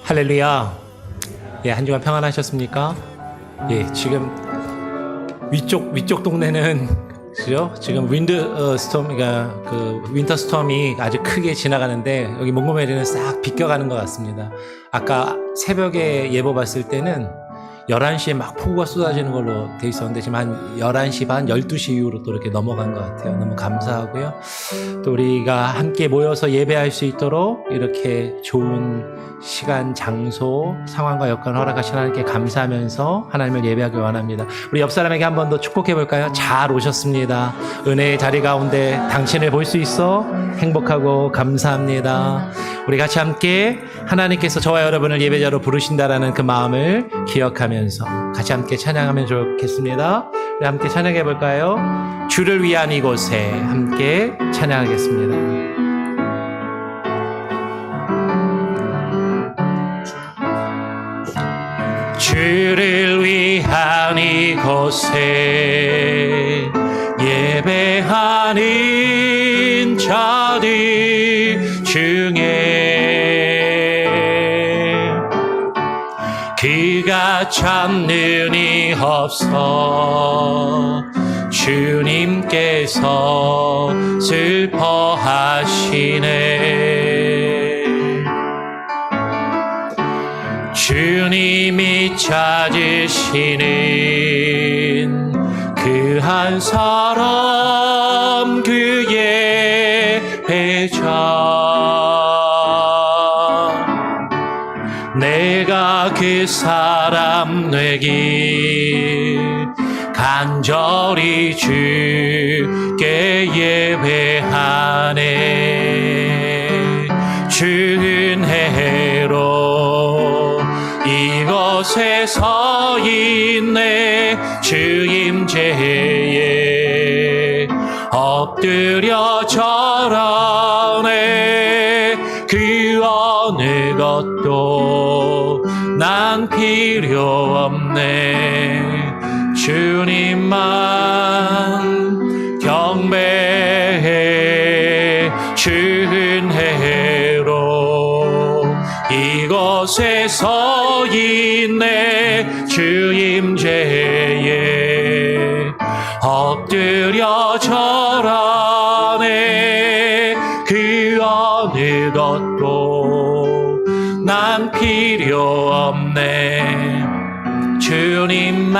할렐루야. 예, 한 주간 평안하셨습니까? 예, 지금 위쪽 동네는 그죠? 지금 스톰이가 윈터 스톰이 아주 크게 지나가는데 여기 몽고메리는 싹 비껴가는 것 같습니다. 아까 새벽에 예보 봤을 때는 11시에 막 폭우가 쏟아지는 걸로 돼 있었는데 지금 한 11시 반, 12시 이후로 또 이렇게 넘어간 것 같아요. 너무 감사하고요. 또 우리가 함께 모여서 예배할 수 있도록 이렇게 좋은 시간, 장소, 상황과 여건을 허락하신 하나님께 감사하면서 하나님을 예배하기 원합니다. 우리 옆 사람에게 한 번 더 축복해 볼까요? 잘 오셨습니다. 은혜의 자리 가운데 당신을 볼 수 있어 행복하고 감사합니다. 우리 같이 함께 하나님께서 저와 여러분을 예배자로 부르신다라는 그 마음을 기억하면서 같이 함께 찬양하면 좋겠습니다. 우리 함께 찬양해 볼까요? 주를 위한 이곳에 함께 찬양하겠습니다. 주를 위한 이곳에 예배하는 자들 중에 그가 참 능히 없어 주님께서 슬퍼하시네. 주님이 찾으시는 그 한 사람 그의 배자 내가 그 사람 되길 간절히 주께 예배하네. 주 은혜로 이곳에 서 있네. 주 임재에 엎드려 절하네. 그 어느 것도 난 필요 없네. 주님만 경배해. 주 은혜로 이곳에 서 있네. 주 임재에 엎드려 절하네. 그 어느 것도 난 필요 없네. 주님만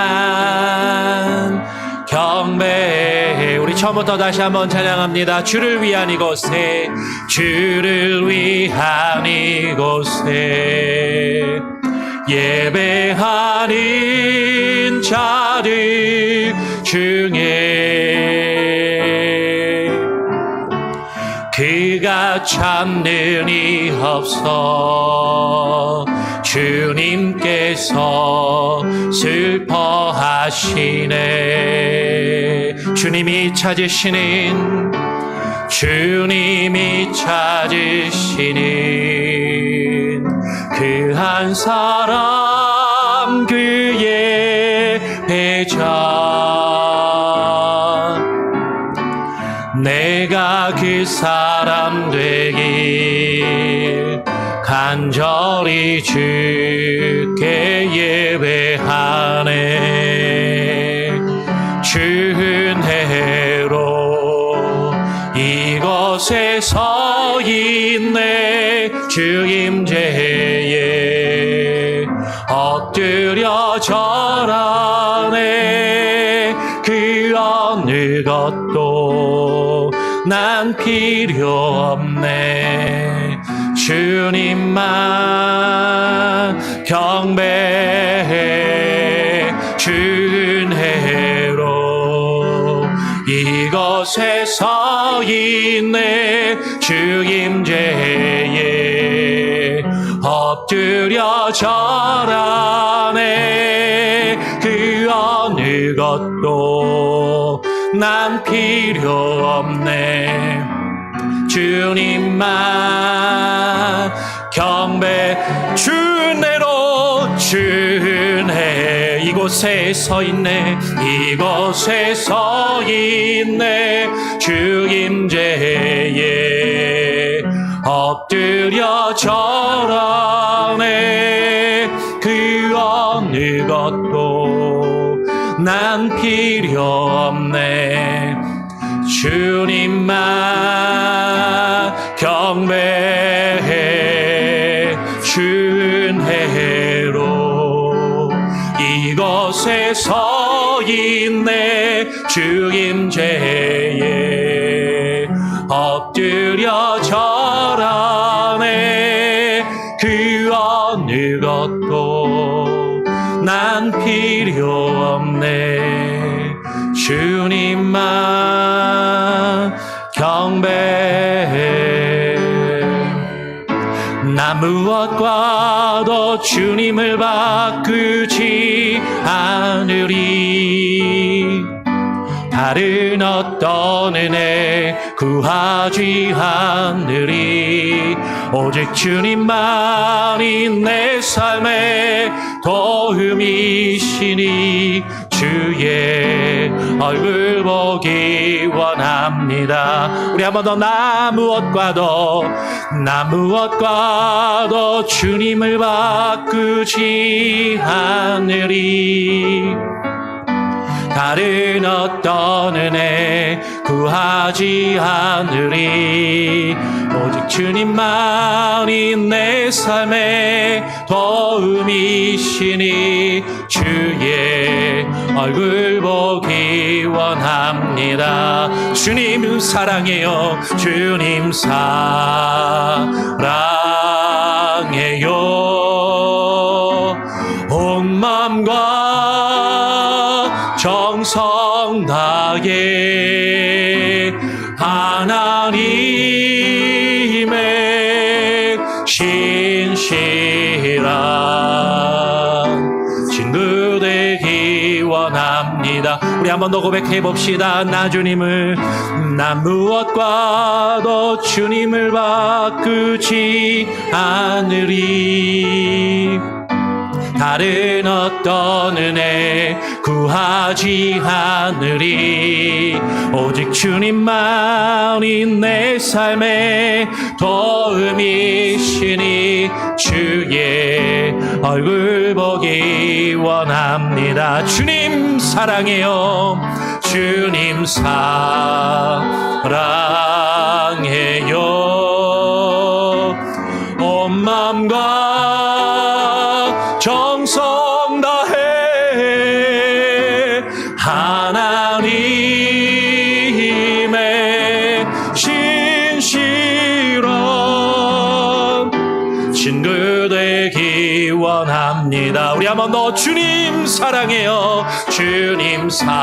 경배해. 우리 처음부터 다시 한번 찬양합니다. 주를 위한 이곳에, 주를 위한 이곳에 예배하는 자들 중에 그가 참 능히 없어 주님께서 슬퍼하시네. 주님이 찾으시는 그 한 사람 그의 배자 내가 그 사람 되길 간절히 주께 예배하네. 주 은혜로 이곳에 서 있네. 주 임재에 엎드려 절하네. 그 어느 것도 난 필요 없네. 주님만 경배해. 주 은혜로 이곳에 서 있네. 주 임재에 엎드려 절하네. 그 어느 것도 난 필요 없네. 주님만 경배. 주 은혜로 주 은혜 이곳에 서 있네. 이곳에 서 있네. 주 임재에 엎드려 절하네. 그 어느 것도 난 필요 없네. 주님만 경배해. 준혜로 이곳에 서 있네. 주 임재에 엎드려 절하네. 그 어느 것도 난 필요 없네. 주님만 경배해. 나 무엇과도 주님을 바꾸지 않으리. 다른 어떤 은혜 구하지 않으리. 오직 주님만이 내 삶의 도움이시니 주의 얼굴 보기 원합니다. 우리 한 번 더. 나 무엇과도 주님을 바꾸지 않으리. 다른 어떤 은혜 구하지 않으리. 오직 주님만이 내 삶의 도움이시니 주의 얼굴 보기 원합니다. 주님 사랑해요. 주님 사랑해요. 온 마음과 정성 다해 하나님의 신실한 친구 되기 원합니다. 우리 한 번 더 고백해 봅시다. 나 무엇과도 주님을 바꾸지 않으리. 다른 어떤 은혜 구하지 않으리. 오직 주님만이 내 삶의 도움이시니 주의 얼굴 보기 원합니다. 주님 사랑해요. 주님 사랑해요. 온 마음과 정성 다해 하나님의 신실한 친구 되기 원합니다. 우리 한 번 더. 주님 사랑해요. 주님 사랑해요.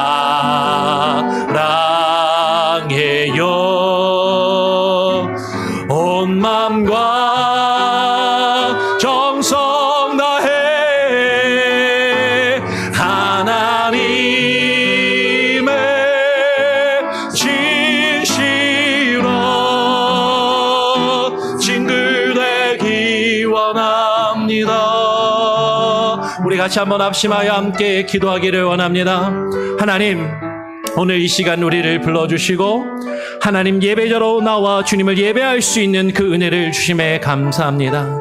온 마음과 정성 다해 하나님의 진실한 친구 되기 원합니다. 우리 같이 한번 합심하여 함께 기도하기를 원합니다. 하나님, 오늘 이 시간 우리를 불러주시고 하나님 예배자로 나와 주님을 예배할 수 있는 그 은혜를 주심에 감사합니다.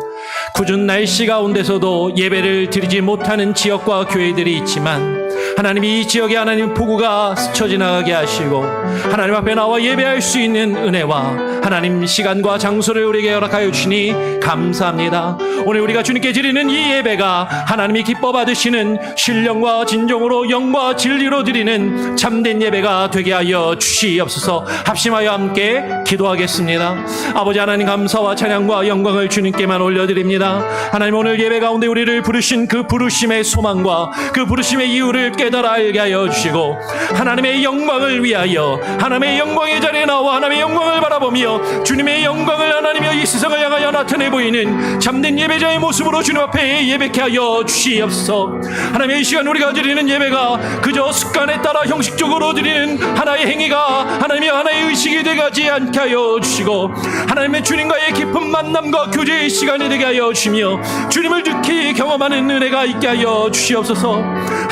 궂은 날씨 가운데서도 예배를 드리지 못하는 지역과 교회들이 있지만 하나님, 이 지역에 하나님 폭우가 스쳐 지나가게 하시고 하나님 앞에 나와 예배할 수 있는 은혜와 하나님 시간과 장소를 우리에게 허락하여 주시니 감사합니다. 오늘 우리가 주님께 드리는 이 예배가 하나님이 기뻐 받으시는 신령과 진정으로 영과 진리로 드리는 참된 예배가 되게 하여 주시옵소서. 합심하여 함께 기도하겠습니다. 아버지 하나님, 감사와 찬양과 영광을 주님께만 올려드립니다. 하나님, 오늘 예배 가운데 우리를 부르신 그 부르심의 소망과 그 부르심의 이유를 깨달아 알게 하여 주시고 하나님의 영광을 위하여 하나님의 영광의 자리에 나와 하나님의 영광을 바라보며 주님의 영광을 하나님의 이 세상을 향하여 나타내 보이는 참된 예배자의 모습으로 주님 앞에 예배케 하여 주시옵소서. 하나님의 이 시간 우리가 드리는 예배가 그저 습관에 따라 형식적으로 드리는 하나의 행위가 하나님의 하나의 의식이 되지 않게 하여 주시고 하나님의 주님과의 깊은 만남과 교제의 시간이 되게 하여 주시며 주님을 특히 경험하는 은혜가 있게 하여 주시옵소서.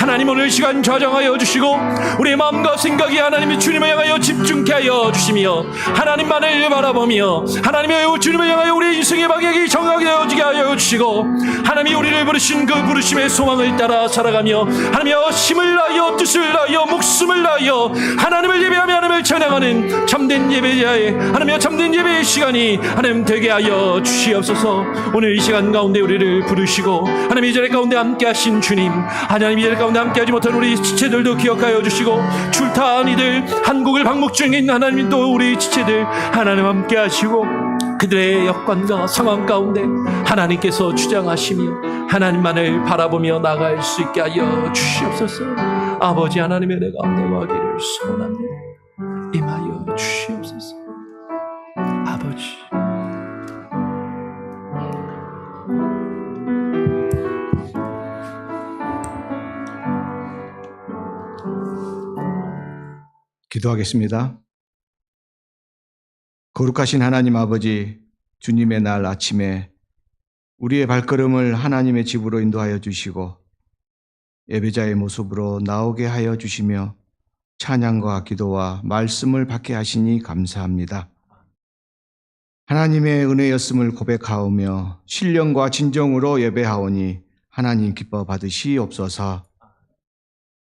하나님 오늘 이 시간 좌정하여 주시고 우리의 마음과 생각이 하나님의 주님을 향하여 집중케 하여 주시며 하나님만을 바라보며 하나님의 주님을 향하여 우리의 인생의 방향이 정하게 되어지게 하여 주시고 하나님이 우리를 부르신 그 부르심의 소망을 따라 살아가며 하나님의 힘을 다하여 뜻을 다하여 목숨을 다하여 하나님을 예배하며 하나님을 찬양하는 참된 예배자의 하나님의 참된 예배의 시간이 하나님 되게 하여 주시옵소서. 오늘 이 시간 가운데 우리를 부르시고 하나님 이 자리 가운데 함께 하신 주님, 하나님 이 자리 가운데 함께 하지 못한 우리 지체들도 기억하여 주시고 출타한 이들, 한국을 방목 중인 하나님 또 우리 지체들 하나님 함께 하시고 그들의 여건과 상황 가운데 하나님께서 주장하시며 하나님만을 바라보며 나갈 수 있게 하여 주시옵소서. 아버지 하나님의 은혜 가운데 거하기를 소원합니다. 임하여 주시옵소서. 아버지 기도하겠습니다. 거룩하신 하나님 아버지, 주님의 날 아침에 우리의 발걸음을 하나님의 집으로 인도하여 주시고 예배자의 모습으로 나오게 하여 주시며 찬양과 기도와 말씀을 받게 하시니 감사합니다. 하나님의 은혜였음을 고백하오며 신령과 진정으로 예배하오니 하나님 기뻐 받으시옵소서.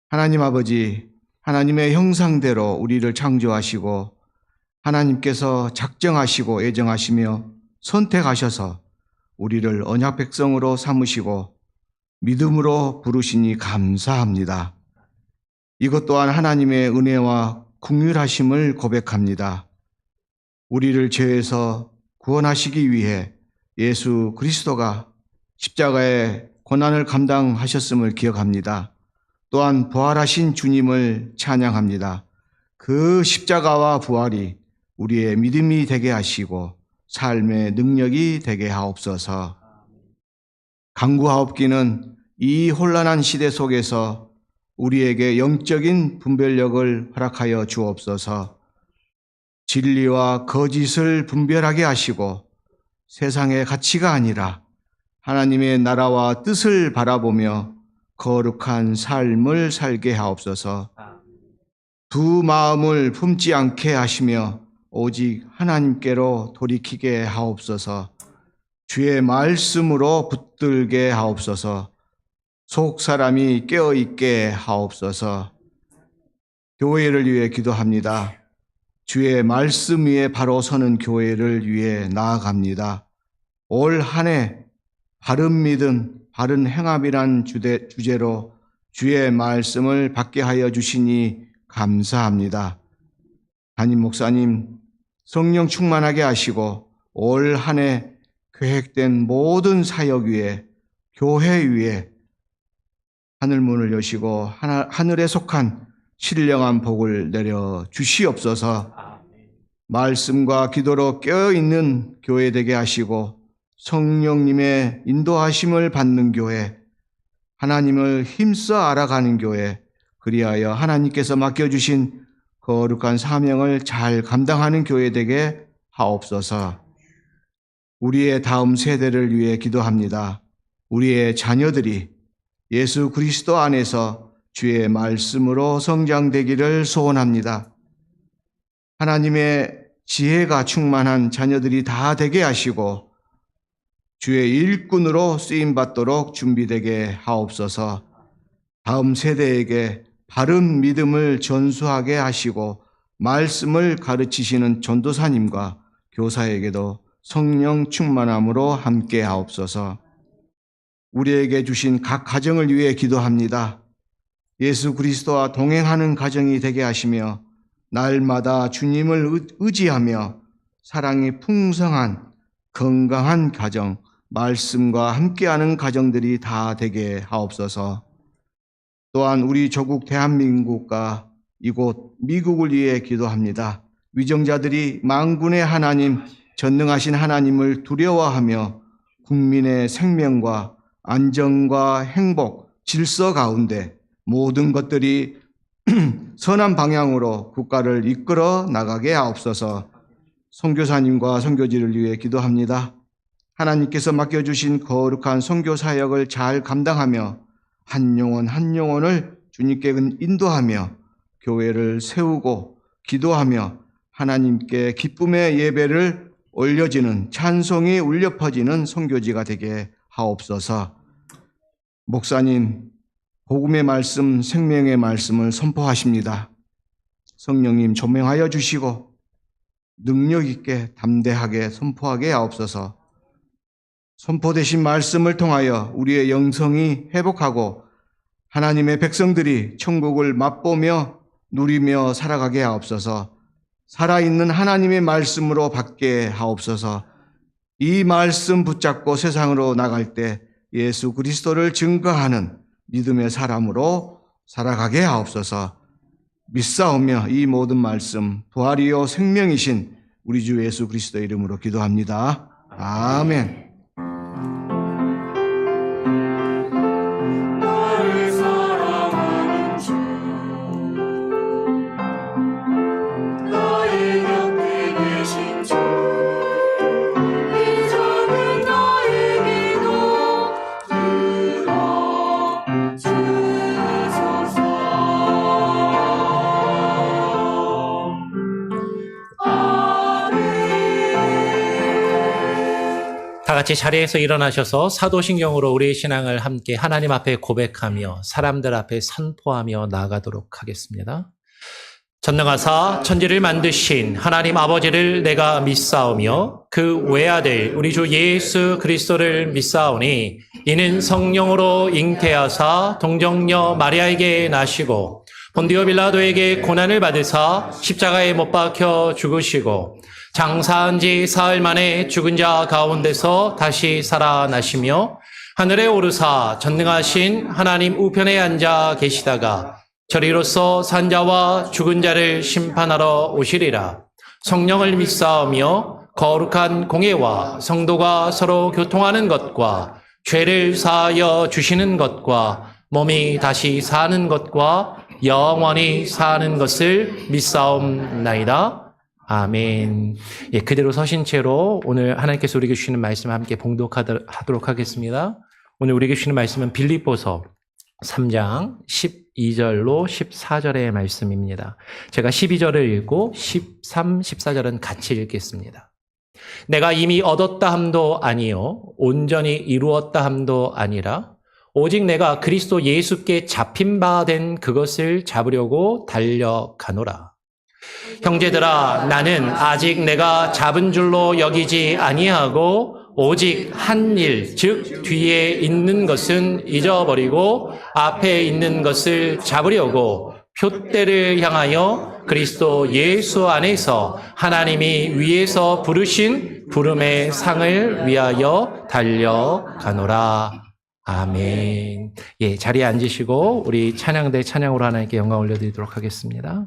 하나님 아버지, 하나님의 형상대로 우리를 창조하시고 하나님께서 작정하시고 예정하시며 선택하셔서 우리를 언약 백성으로 삼으시고 믿음으로 부르시니 감사합니다. 이것 또한 하나님의 은혜와 긍휼하심을 고백합니다. 우리를 죄에서 구원하시기 위해 예수 그리스도가 십자가의 고난을 감당하셨음을 기억합니다. 또한 부활하신 주님을 찬양합니다. 그 십자가와 부활이 우리의 믿음이 되게 하시고 삶의 능력이 되게 하옵소서. 간구하옵기는 이 혼란한 시대 속에서 우리에게 영적인 분별력을 허락하여 주옵소서. 진리와 거짓을 분별하게 하시고 세상의 가치가 아니라 하나님의 나라와 뜻을 바라보며 거룩한 삶을 살게 하옵소서. 두 마음을 품지 않게 하시며 오직 하나님께로 돌이키게 하옵소서. 주의 말씀으로 붙들게 하옵소서. 속 사람이 깨어있게 하옵소서. 교회를 위해 기도합니다. 주의 말씀 위에 바로 서는 교회를 위해 나아갑니다. 올 한 해 바른 믿음, 바른 행함이란 주제로 주의 말씀을 받게 하여 주시니 감사합니다. 담임 목사님, 성령 충만하게 하시고 올 한 해 계획된 모든 사역 위에, 교회 위에 하늘문을 여시고 하늘에 속한 신령한 복을 내려 주시옵소서. 말씀과 기도로 깨어있는 교회 되게 하시고 성령님의 인도하심을 받는 교회, 하나님을 힘써 알아가는 교회, 그리하여 하나님께서 맡겨주신 거룩한 사명을 잘 감당하는 교회 되게 하옵소서. 우리의 다음 세대를 위해 기도합니다. 우리의 자녀들이 예수 그리스도 안에서 주의 말씀으로 성장되기를 소원합니다. 하나님의 지혜가 충만한 자녀들이 다 되게 하시고 주의 일꾼으로 쓰임받도록 준비되게 하옵소서. 다음 세대에게 바른 믿음을 전수하게 하시고 말씀을 가르치시는 전도사님과 교사에게도 성령 충만함으로 함께 하옵소서. 우리에게 주신 각 가정을 위해 기도합니다. 예수 그리스도와 동행하는 가정이 되게 하시며 날마다 주님을 의지하며 사랑이 풍성한 건강한 가정, 말씀과 함께하는 가정들이 다 되게 하옵소서. 또한 우리 조국 대한민국과 이곳 미국을 위해 기도합니다. 위정자들이 만군의 하나님, 전능하신 하나님을 두려워하며 국민의 생명과 안정과 행복, 질서 가운데 모든 것들이 선한 방향으로 국가를 이끌어 나가게 하옵소서. 선교사님과 선교지를 위해 기도합니다. 하나님께서 맡겨주신 거룩한 선교 사역을 잘 감당하며 한 영혼 한 영혼을 주님께 인도하며 교회를 세우고 기도하며 하나님께 기쁨의 예배를 올려지는 찬송이 울려 퍼지는 선교지가 되게 하옵소서. 목사님, 복음의 말씀, 생명의 말씀을 선포하십니다. 성령님 조명하여 주시고 능력 있게 담대하게 선포하게 하옵소서. 선포되신 말씀을 통하여 우리의 영성이 회복하고 하나님의 백성들이 천국을 맛보며 누리며 살아가게 하옵소서. 살아있는 하나님의 말씀으로 받게 하옵소서. 이 말씀 붙잡고 세상으로 나갈 때 예수 그리스도를 증거하는 믿음의 사람으로 살아가게 하옵소서. 믿사오며 이 모든 말씀 부활이요 생명이신 우리 주 예수 그리스도의 이름으로 기도합니다. 아멘. 나를 사랑하는 주 나의 곁에 계신 주 이제는 나의 기도 들어주소서. 다 같이 자리에서 일어나셔서 사도신경으로 우리의 신앙을 함께 하나님 앞에 고백하며 사람들 앞에 선포하며 나아가도록 하겠습니다. 전능하사 천지를 만드신 하나님 아버지를 내가 믿사오며 그 외아들 우리 주 예수 그리스도를 믿사오니 이는 성령으로 잉태하사 동정녀 마리아에게 나시고 본디오 빌라도에게 고난을 받으사 십자가에 못 박혀 죽으시고 장사한 지 사흘 만에 죽은 자 가운데서 다시 살아나시며 하늘에 오르사 전능하신 하나님 우편에 앉아 계시다가 저리로서 산자와 죽은 자를 심판하러 오시리라. 성령을 믿사오며 거룩한 공예와 성도가 서로 교통하는 것과 죄를 사하여 주시는 것과 몸이 다시 사는 것과 영원히 사는 것을 믿사옵나이다. 아멘. 예, 그대로 서신 채로 오늘 하나님께서 우리에게 주시는 말씀을 함께 봉독하도록 하겠습니다. 오늘 우리에게 주시는 말씀은 빌립보서 3장 12절로 14절의 말씀입니다. 제가 12절을 읽고 13, 14절은 같이 읽겠습니다. 내가 이미 얻었다 함도 아니요 온전히 이루었다 함도 아니라 오직 내가 그리스도 예수께 잡힌 바 된 그것을 잡으려고 달려가노라. 형제들아, 나는 아직 내가 잡은 줄로 여기지 아니하고 오직 한 일, 즉 뒤에 있는 것은 잊어버리고 앞에 있는 것을 잡으려고 표대를 향하여 그리스도 예수 안에서 하나님이 위에서 부르신 부름의 상을 위하여 달려가노라. 아멘. 예, 자리에 앉으시고 우리 찬양대 찬양으로 하나님께 영광 올려드리도록 하겠습니다.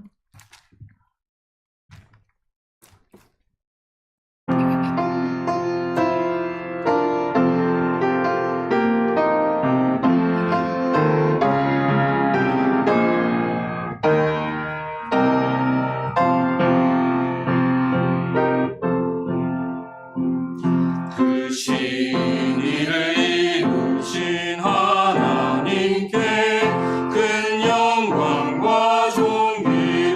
하나님께 큰 영광과 존귀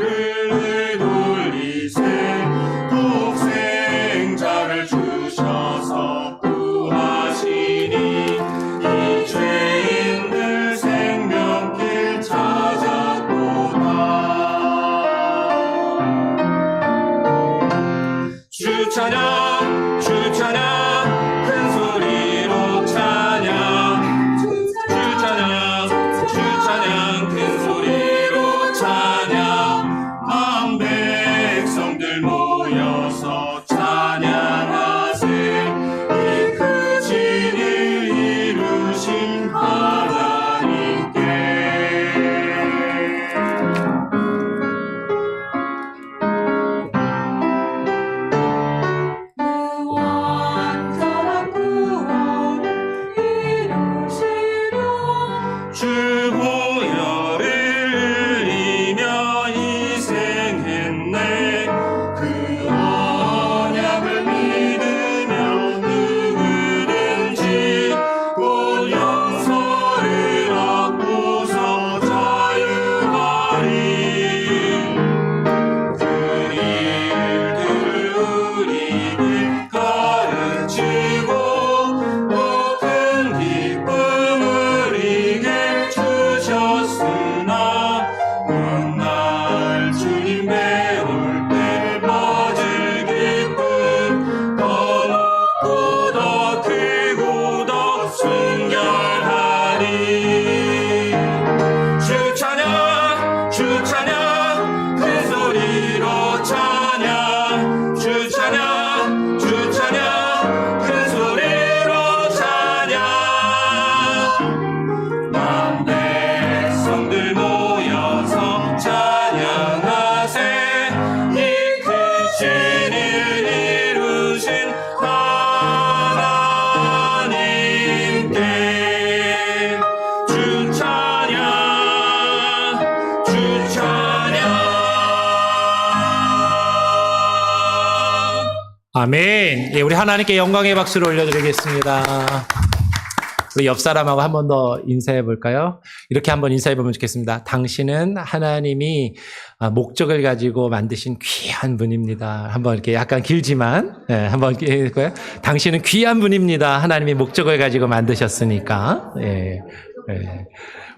아멘. 예, 우리 하나님께 영광의 박수를 올려드리겠습니다. 우리 옆 사람하고 한 번 더 인사해 볼까요? 이렇게 한번 인사해 보면 좋겠습니다. 당신은 하나님이 목적을 가지고 만드신 귀한 분입니다. 한번 이렇게 약간 길지만, 예, 한번 이렇게 해볼까요? 당신은 귀한 분입니다. 하나님이 목적을 가지고 만드셨으니까. 예, 예.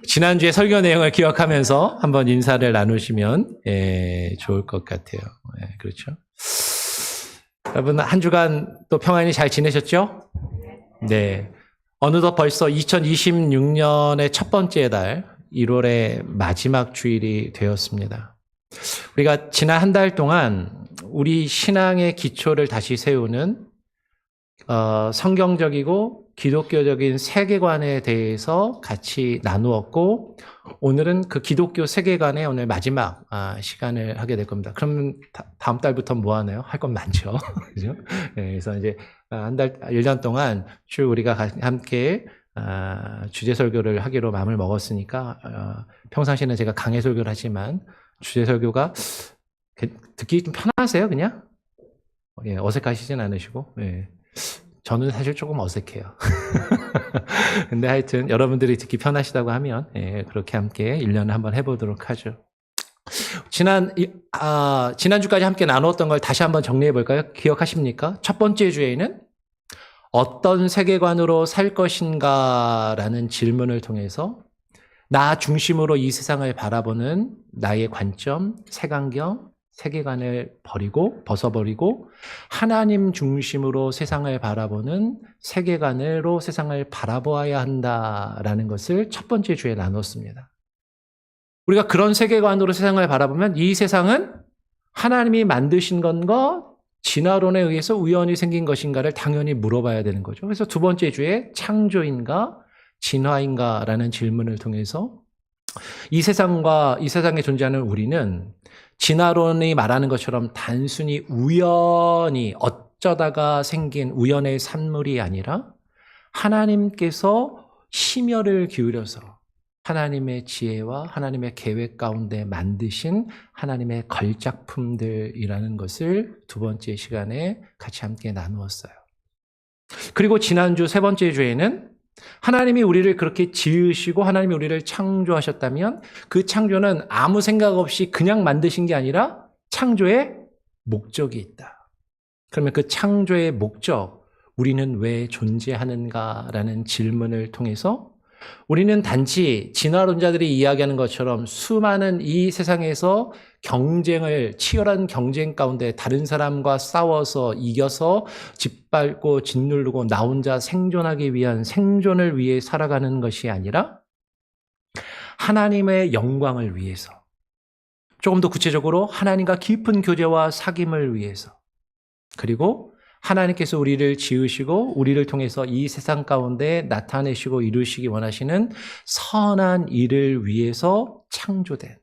지난주에 설교 내용을 기억하면서 한번 인사를 나누시면, 예, 좋을 것 같아요. 예, 그렇죠. 여러분, 한 주간 또 평안히 잘 지내셨죠? 네. 어느덧 벌써 2026년의 첫 번째 달, 1월의 마지막 주일이 되었습니다. 우리가 지난 한 달 동안 우리 신앙의 기초를 다시 세우는 성경적이고 기독교적인 세계관에 대해서 같이 나누었고, 오늘은 그 기독교 세계관의 오늘 마지막 시간을 하게 될 겁니다. 그러면 다음 달부터 뭐 하나요? 할 건 많죠. 그죠? 네, 그래서 이제 한 달, 1년 동안 쭉 우리가 함께 주제 설교를 하기로 마음을 먹었으니까, 평상시에는 제가 강해 설교를 하지만 주제 설교가 듣기 좀 편하세요, 그냥? 예, 어색하시진 않으시고, 예. 저는 사실 조금 어색해요. 근데 하여튼 여러분들이 듣기 편하시다고 하면, 예, 그렇게 함께 1년을 한번 해보도록 하죠. 지난주까지 함께 나누었던 걸 다시 한번 정리해 볼까요? 기억하십니까? 첫 번째 주에는 어떤 세계관으로 살 것인가라는 질문을 통해서 나 중심으로 이 세상을 바라보는 나의 관점, 색안경, 세계관을 벗어버리고 하나님 중심으로 세상을 바라보는 세계관으로 세상을 바라보아야 한다라는 것을 첫 번째 주에 나눴습니다. 우리가 그런 세계관으로 세상을 바라보면 이 세상은 하나님이 만드신 건가 진화론에 의해서 우연히 생긴 것인가를 당연히 물어봐야 되는 거죠. 그래서 두 번째 주에 창조인가 진화인가라는 질문을 통해서 이 세상과 이 세상에 존재하는 우리는 진화론이 말하는 것처럼 단순히 우연히 어쩌다가 생긴 우연의 산물이 아니라 하나님께서 심혈을 기울여서 하나님의 지혜와 하나님의 계획 가운데 만드신 하나님의 걸작품들이라는 것을 두 번째 시간에 같이 함께 나누었어요. 그리고 지난주 세 번째 주에는 하나님이 우리를 그렇게 지으시고 하나님이 우리를 창조하셨다면 그 창조는 아무 생각 없이 그냥 만드신 게 아니라 창조의 목적이 있다. 그러면 그 창조의 목적, 우리는 왜 존재하는가라는 질문을 통해서 우리는 단지 진화론자들이 이야기하는 것처럼 수많은 이 세상에서 치열한 경쟁 가운데 다른 사람과 싸워서 이겨서 짓밟고 짓누르고 나 혼자 생존하기 위한 생존을 위해 살아가는 것이 아니라 하나님의 영광을 위해서, 조금 더 구체적으로 하나님과 깊은 교제와 사귐을 위해서, 그리고 하나님께서 우리를 지으시고 우리를 통해서 이 세상 가운데 나타내시고 이루시기 원하시는 선한 일을 위해서 창조된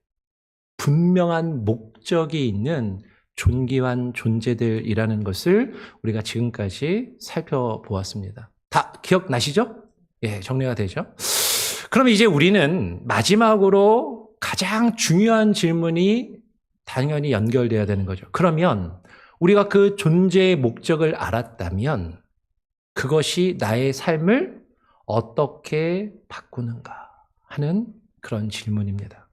분명한 목적이 있는 존귀한 존재들이라는 것을 우리가 지금까지 살펴보았습니다. 다 기억나시죠? 예, 정리가 되죠? 그럼 이제 우리는 마지막으로 가장 중요한 질문이 당연히 연결되어야 되는 거죠. 그러면 우리가 그 존재의 목적을 알았다면 그것이 나의 삶을 어떻게 바꾸는가 하는 그런 질문입니다.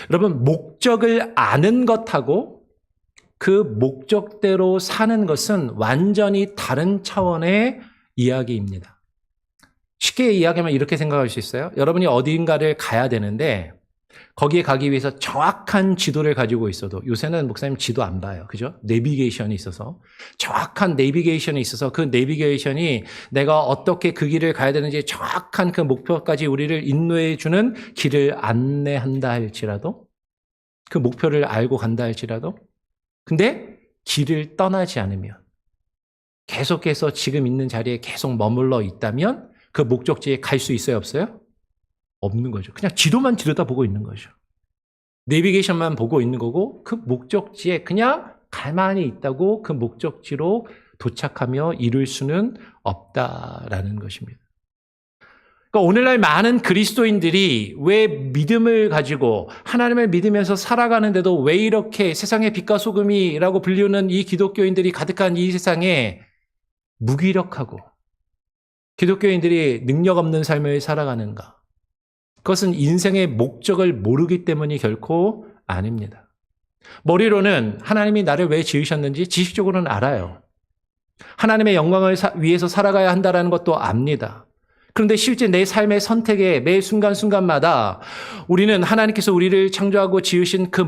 여러분, 목적을 아는 것하고 그 목적대로 사는 것은 완전히 다른 차원의 이야기입니다. 쉽게 이야기하면 이렇게 생각할 수 있어요. 여러분이 어딘가를 가야 되는데 거기에 가기 위해서 정확한 지도를 가지고 있어도, 요새는 목사님 지도 안 봐요. 그죠? 내비게이션이 있어서, 정확한 내비게이션이 있어서 그 내비게이션이 내가 어떻게 그 길을 가야 되는지 정확한 그 목표까지 우리를 인도해 주는 길을 안내한다 할지라도, 그 목표를 알고 간다 할지라도, 근데 길을 떠나지 않으면, 계속해서 지금 있는 자리에 계속 머물러 있다면 그 목적지에 갈 수 있어요, 없어요? 없는 거죠. 그냥 지도만 들여다보고 있는 거죠. 내비게이션만 보고 있는 거고 그 목적지에 그냥 가만히 있다고 그 목적지로 도착하며 이룰 수는 없다라는 것입니다. 그러니까 오늘날 많은 그리스도인들이 왜 믿음을 가지고 하나님을 믿으면서 살아가는데도 왜 이렇게 세상의 빛과 소금이라고 불리우는 이 기독교인들이 가득한 이 세상에 무기력하고 기독교인들이 능력 없는 삶을 살아가는가? 그것은 인생의 목적을 모르기 때문이 결코 아닙니다. 머리로는 하나님이 나를 왜 지으셨는지 지식적으로는 알아요. 하나님의 영광을 위해서 살아가야 한다는 것도 압니다. 그런데 실제 내 삶의 선택에 매 순간순간마다 우리는 하나님께서 우리를 창조하고 지으신 그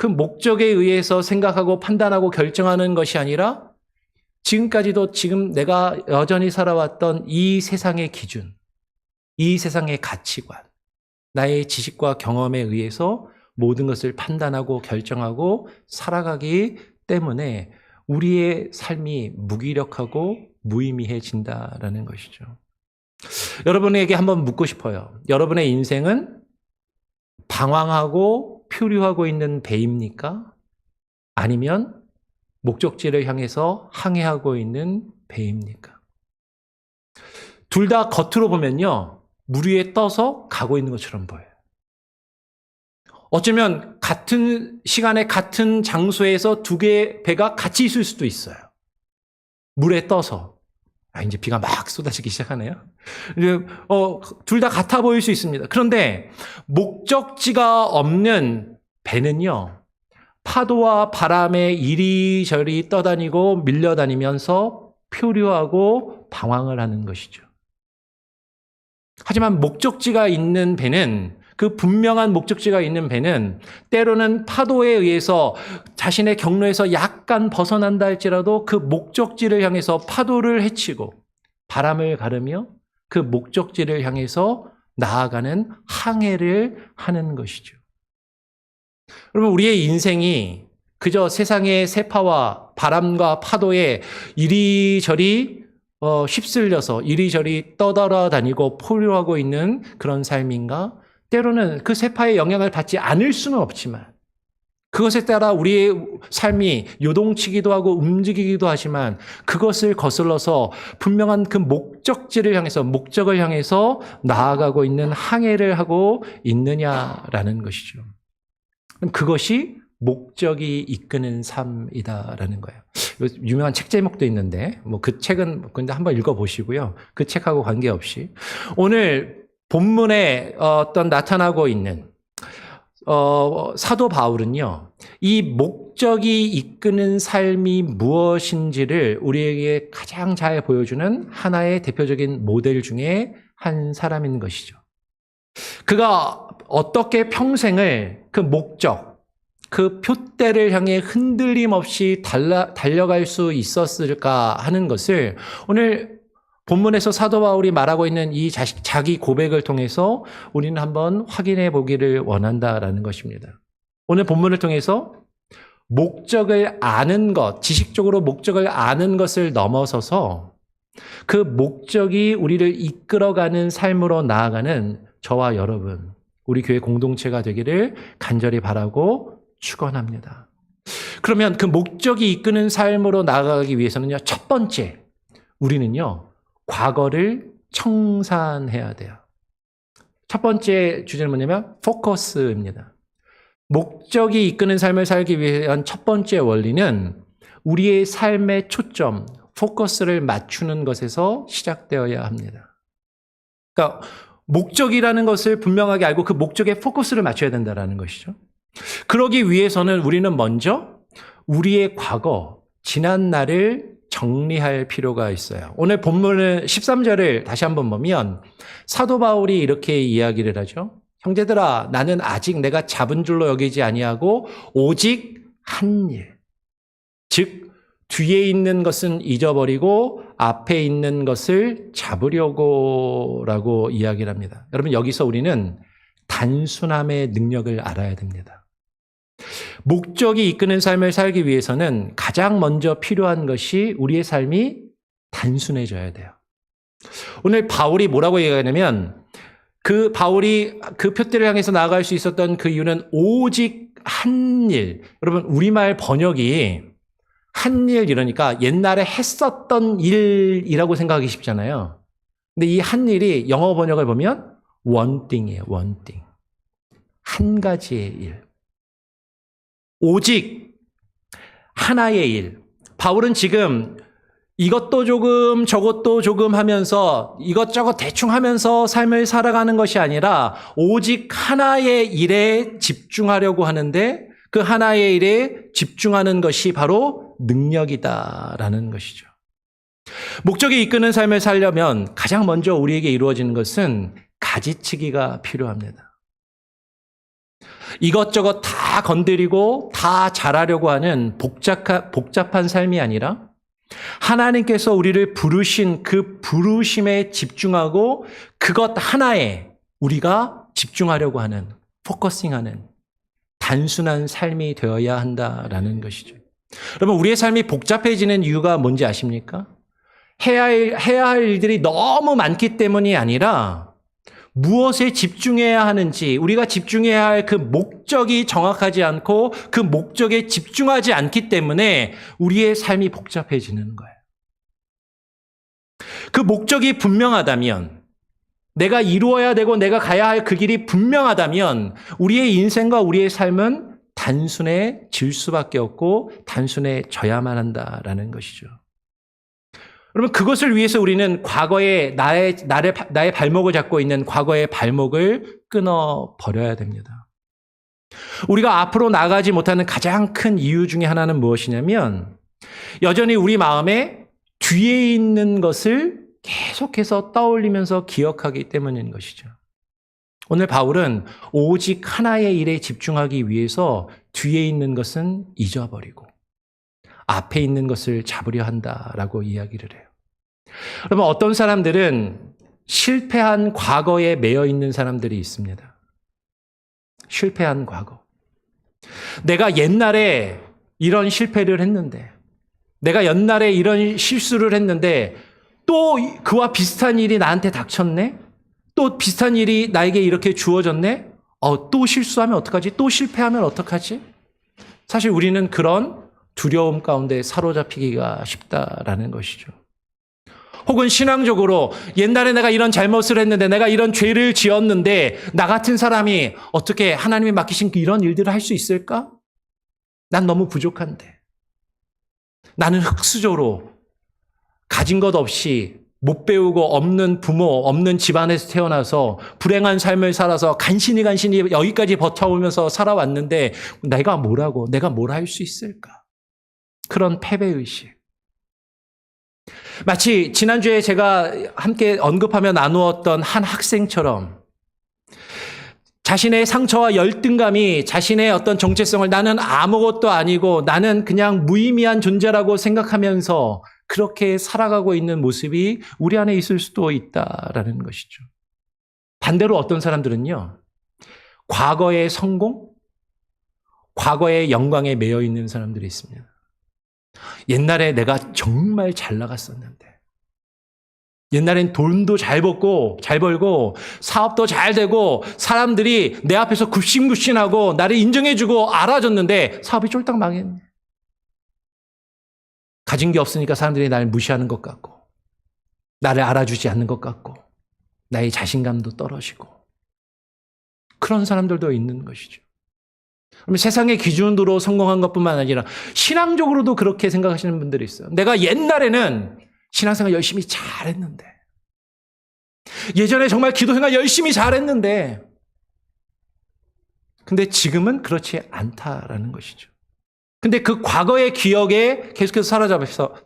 목적에 의해서 생각하고 판단하고 결정하는 것이 아니라 지금까지도 지금 내가 여전히 살아왔던 이 세상의 기준, 이 세상의 가치관, 나의 지식과 경험에 의해서 모든 것을 판단하고 결정하고 살아가기 때문에 우리의 삶이 무기력하고 무의미해진다라는 것이죠. 여러분에게 한번 묻고 싶어요. 여러분의 인생은 방황하고 표류하고 있는 배입니까? 아니면 목적지를 향해서 항해하고 있는 배입니까? 둘 다 겉으로 보면요, 물 위에 떠서 가고 있는 것처럼 보여요. 어쩌면 같은 시간에 같은 장소에서 두 개의 배가 같이 있을 수도 있어요. 물에 떠서. 이제 비가 막 쏟아지기 시작하네요. 둘 다 같아 보일 수 있습니다. 그런데 목적지가 없는 배는요, 파도와 바람에 이리저리 떠다니고 밀려다니면서 표류하고 방황을 하는 것이죠. 하지만 목적지가 있는 배는, 그 분명한 목적지가 있는 배는 때로는 파도에 의해서 자신의 경로에서 약간 벗어난다 할지라도 그 목적지를 향해서 파도를 헤치고 바람을 가르며 그 목적지를 향해서 나아가는 항해를 하는 것이죠. 여러분, 우리의 인생이 그저 세상의 세파와 바람과 파도에 이리저리 휩쓸려서 이리저리 떠돌아다니고 포류하고 있는 그런 삶인가? 때로는 그 세파의 영향을 받지 않을 수는 없지만 그것에 따라 우리의 삶이 요동치기도 하고 움직이기도 하지만 그것을 거슬러서 분명한 그 목적지를 향해서, 목적을 향해서 나아가고 있는 항해를 하고 있느냐라는 것이죠. 그것이 목적이 이끄는 삶이다라는 거예요. 유명한 책 제목도 있는데 그 책은 근데 한번 읽어보시고요. 그 책하고 관계없이 오늘 본문에 어떤 나타나고 있는 사도 바울은요, 이 목적이 이끄는 삶이 무엇인지를 우리에게 가장 잘 보여주는 하나의 대표적인 모델 중에 한 사람인 것이죠. 그가 어떻게 평생을 그 목적, 그 표대를 향해 흔들림 없이 달려갈 수 있었을까 하는 것을 오늘 본문에서 사도 바울이 말하고 있는 이 자기 고백을 통해서 우리는 한번 확인해 보기를 원한다라는 것입니다. 오늘 본문을 통해서 목적을 아는 것, 지식적으로 목적을 아는 것을 넘어서서 그 목적이 우리를 이끌어가는 삶으로 나아가는 저와 여러분, 우리 교회 공동체가 되기를 간절히 바라고 축원합니다. 그러면 그 목적이 이끄는 삶으로 나아가기 위해서는요, 첫 번째, 우리는요, 과거를 청산해야 돼요. 첫 번째 주제는 뭐냐면 포커스입니다. 목적이 이끄는 삶을 살기 위한 첫 번째 원리는 우리의 삶의 초점, 포커스를 맞추는 것에서 시작되어야 합니다. 그러니까 목적이라는 것을 분명하게 알고 그 목적에 포커스를 맞춰야 된다는 것이죠. 그러기 위해서는 우리는 먼저 우리의 과거, 지난 날을 정리할 필요가 있어요. 오늘 본문을 13절을 다시 한번 보면 사도 바울이 이렇게 이야기를 하죠. 형제들아, 나는 아직 내가 잡은 줄로 여기지 아니하고 오직 한 일, 즉 뒤에 있는 것은 잊어버리고 앞에 있는 것을 잡으려고라고 이야기를 합니다. 여러분, 여기서 우리는 단순함의 능력을 알아야 됩니다. 목적이 이끄는 삶을 살기 위해서는 가장 먼저 필요한 것이 우리의 삶이 단순해져야 돼요. 오늘 바울이 뭐라고 얘기하냐면 그 바울이 그 표대를 향해서 나아갈 수 있었던 그 이유는 오직 한 일. 여러분, 우리말 번역이 한 일 이러니까 옛날에 했었던 일이라고 생각하기 쉽잖아요. 근데 이 한 일이 영어 번역을 보면 one thing이에요. one thing. 한 가지의 일. 오직 하나의 일. 바울은 지금 이것도 조금 저것도 조금 하면서 이것저것 대충 하면서 삶을 살아가는 것이 아니라 오직 하나의 일에 집중하려고 하는데 그 하나의 일에 집중하는 것이 바로 능력이다라는 것이죠. 목적이 이끄는 삶을 살려면 가장 먼저 우리에게 이루어지는 것은 가지치기가 필요합니다. 이것저것 다 건드리고 다 잘하려고 하는 복잡한 삶이 아니라 하나님께서 우리를 부르신 그 부르심에 집중하고 그것 하나에 우리가 집중하려고 하는, 포커싱하는 단순한 삶이 되어야 한다라는 것이죠. 여러분, 우리의 삶이 복잡해지는 이유가 뭔지 아십니까? 해야 할 일들이 너무 많기 때문이 아니라 무엇에 집중해야 하는지, 우리가 집중해야 할 그 목적이 정확하지 않고 그 목적에 집중하지 않기 때문에 우리의 삶이 복잡해지는 거예요. 그 목적이 분명하다면, 내가 이루어야 되고 내가 가야 할 그 길이 분명하다면 우리의 인생과 우리의 삶은 단순해질 수밖에 없고 단순해져야만 한다라는 것이죠. 여러분, 그것을 위해서 우리는 과거에 나의 발목을 잡고 있는 과거의 발목을 끊어버려야 됩니다. 우리가 앞으로 나가지 못하는 가장 큰 이유 중에 하나는 무엇이냐면 여전히 우리 마음에 뒤에 있는 것을 계속해서 떠올리면서 기억하기 때문인 것이죠. 오늘 바울은 오직 하나의 일에 집중하기 위해서 뒤에 있는 것은 잊어버리고 앞에 있는 것을 잡으려 한다라고 이야기를 해요. 여러분, 어떤 사람들은 실패한 과거에 매여 있는 사람들이 있습니다. 실패한 과거. 내가 옛날에 이런 실패를 했는데, 내가 옛날에 이런 실수를 했는데 또 그와 비슷한 일이 나한테 닥쳤네? 또 비슷한 일이 나에게 이렇게 주어졌네? 또 실수하면 어떡하지? 또 실패하면 어떡하지? 사실 우리는 그런 두려움 가운데 사로잡히기가 쉽다라는 것이죠. 혹은 신앙적으로 옛날에 내가 이런 잘못을 했는데, 내가 이런 죄를 지었는데 나 같은 사람이 어떻게 하나님이 맡기신 이런 일들을 할 수 있을까? 난 너무 부족한데. 나는 흙수저로 가진 것 없이 못 배우고 없는 부모, 없는 집안에서 태어나서 불행한 삶을 살아서 간신히 여기까지 버텨오면서 살아왔는데 내가 뭐라고, 내가 뭘 할 수 있을까? 그런 패배의식. 마치 지난주에 제가 함께 언급하며 나누었던 한 학생처럼 자신의 상처와 열등감이 자신의 어떤 정체성을 나는 아무것도 아니고 나는 그냥 무의미한 존재라고 생각하면서 그렇게 살아가고 있는 모습이 우리 안에 있을 수도 있다라는 것이죠. 반대로 어떤 사람들은요, 과거의 성공, 과거의 영광에 매여 있는 사람들이 있습니다. 옛날에 내가 정말 잘 나갔었는데, 옛날엔 돈도 잘 벌고 사업도 잘 되고 사람들이 내 앞에서 굽신굽신하고 나를 인정해주고 알아줬는데 사업이 쫄딱 망했네. 가진 게 없으니까 사람들이 나를 무시하는 것 같고 나를 알아주지 않는 것 같고 나의 자신감도 떨어지고 그런 사람들도 있는 것이죠. 그러면 세상의 기준으로 성공한 것뿐만 아니라 신앙적으로도 그렇게 생각하시는 분들이 있어요. 내가 옛날에는 신앙생활 열심히 잘했는데, 예전에 정말 기도생활 열심히 잘했는데, 근데 지금은 그렇지 않다라는 것이죠. 근데 그 과거의 기억에 계속해서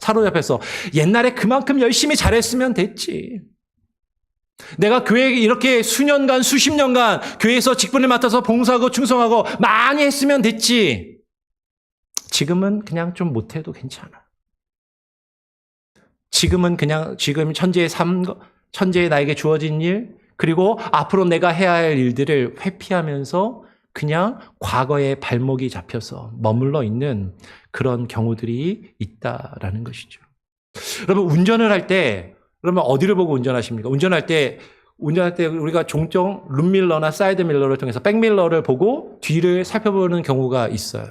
사로잡혀서 옛날에 그만큼 열심히 잘했으면 됐지. 내가 교회에 이렇게 수년간, 수십 년간 교회에서 직분을 맡아서 봉사하고 충성하고 많이 했으면 됐지. 지금은 그냥 좀 못해도 괜찮아. 지금은 그냥 지금 현재의 삶, 현재의 나에게 주어진 일, 그리고 앞으로 내가 해야 할 일들을 회피하면서 그냥 과거에 발목이 잡혀서 머물러 있는 그런 경우들이 있다라는 것이죠. 여러분, 운전을 할 때, 그러면 어디를 보고 운전하십니까? 운전할 때 우리가 종종 룸밀러나 사이드밀러를 통해서 백밀러를 보고 뒤를 살펴보는 경우가 있어요.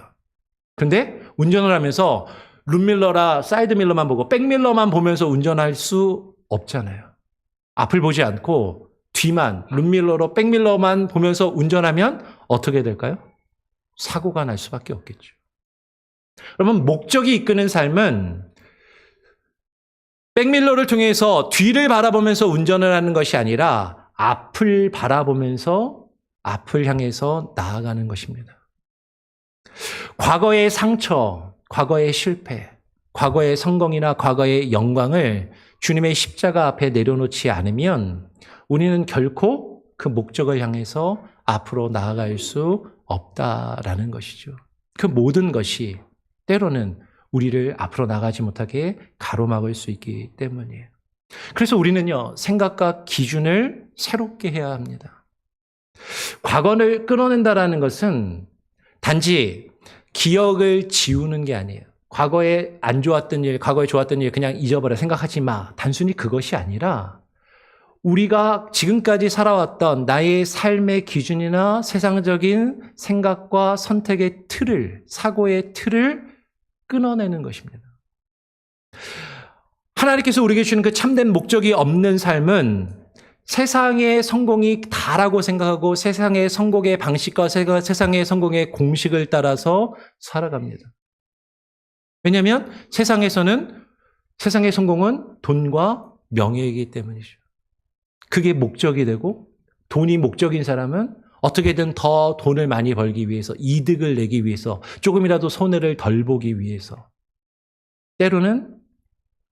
그런데 운전을 하면서 룸밀러나 사이드밀러만 보고 백밀러만 보면서 운전할 수 없잖아요. 앞을 보지 않고 뒤만 룸밀러로 백밀러만 보면서 운전하면 어떻게 될까요? 사고가 날 수밖에 없겠죠. 여러분, 목적이 이끄는 삶은 백밀러를 통해서 뒤를 바라보면서 운전을 하는 것이 아니라 앞을 바라보면서 앞을 향해서 나아가는 것입니다. 과거의 상처, 과거의 실패, 과거의 성공이나 과거의 영광을 주님의 십자가 앞에 내려놓지 않으면 우리는 결코 그 목적을 향해서 앞으로 나아갈 수 없다라는 것이죠. 그 모든 것이 때로는 우리를 앞으로 나가지 못하게 가로막을 수 있기 때문이에요. 그래서 우리는요, 생각과 기준을 새롭게 해야 합니다. 과거를 끊어낸다라는 것은 단지 기억을 지우는 게 아니에요. 과거에 안 좋았던 일, 과거에 좋았던 일 그냥 잊어버려, 생각하지 마. 단순히 그것이 아니라 우리가 지금까지 살아왔던 나의 삶의 기준이나 세상적인 생각과 선택의 틀을, 사고의 틀을 끊어내는 것입니다. 하나님께서 우리에게 주는 그 참된 목적이 없는 삶은 세상의 성공이 다라고 생각하고 세상의 성공의 방식과 세상의 성공의 공식을 따라서 살아갑니다. 왜냐하면 세상의 성공은 돈과 명예이기 때문이죠. 그게 목적이 되고 돈이 목적인 사람은 어떻게든 더 돈을 많이 벌기 위해서, 이득을 내기 위해서, 조금이라도 손해를 덜 보기 위해서 때로는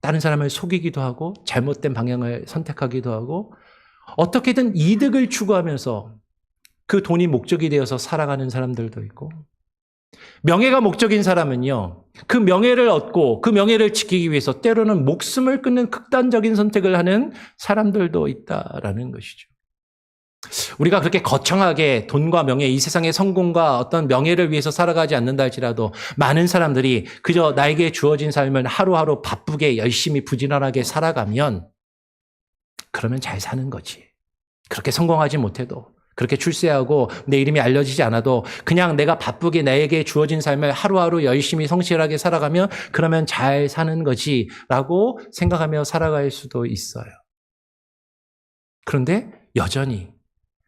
다른 사람을 속이기도 하고 잘못된 방향을 선택하기도 하고 어떻게든 이득을 추구하면서 그 돈이 목적이 되어서 살아가는 사람들도 있고, 명예가 목적인 사람은요, 그 명예를 얻고 그 명예를 지키기 위해서 때로는 목숨을 끊는 극단적인 선택을 하는 사람들도 있다라는 것이죠. 우리가 그렇게 거창하게 돈과 명예, 이 세상의 성공과 어떤 명예를 위해서 살아가지 않는다 할지라도 많은 사람들이 그저 나에게 주어진 삶을 하루하루 바쁘게 열심히 부지런하게 살아가면 그러면 잘 사는 거지. 그렇게 성공하지 못해도, 그렇게 출세하고 내 이름이 알려지지 않아도 그냥 내가 바쁘게 나에게 주어진 삶을 하루하루 열심히 성실하게 살아가면 그러면 잘 사는 거지라고 생각하며 살아갈 수도 있어요. 그런데 여전히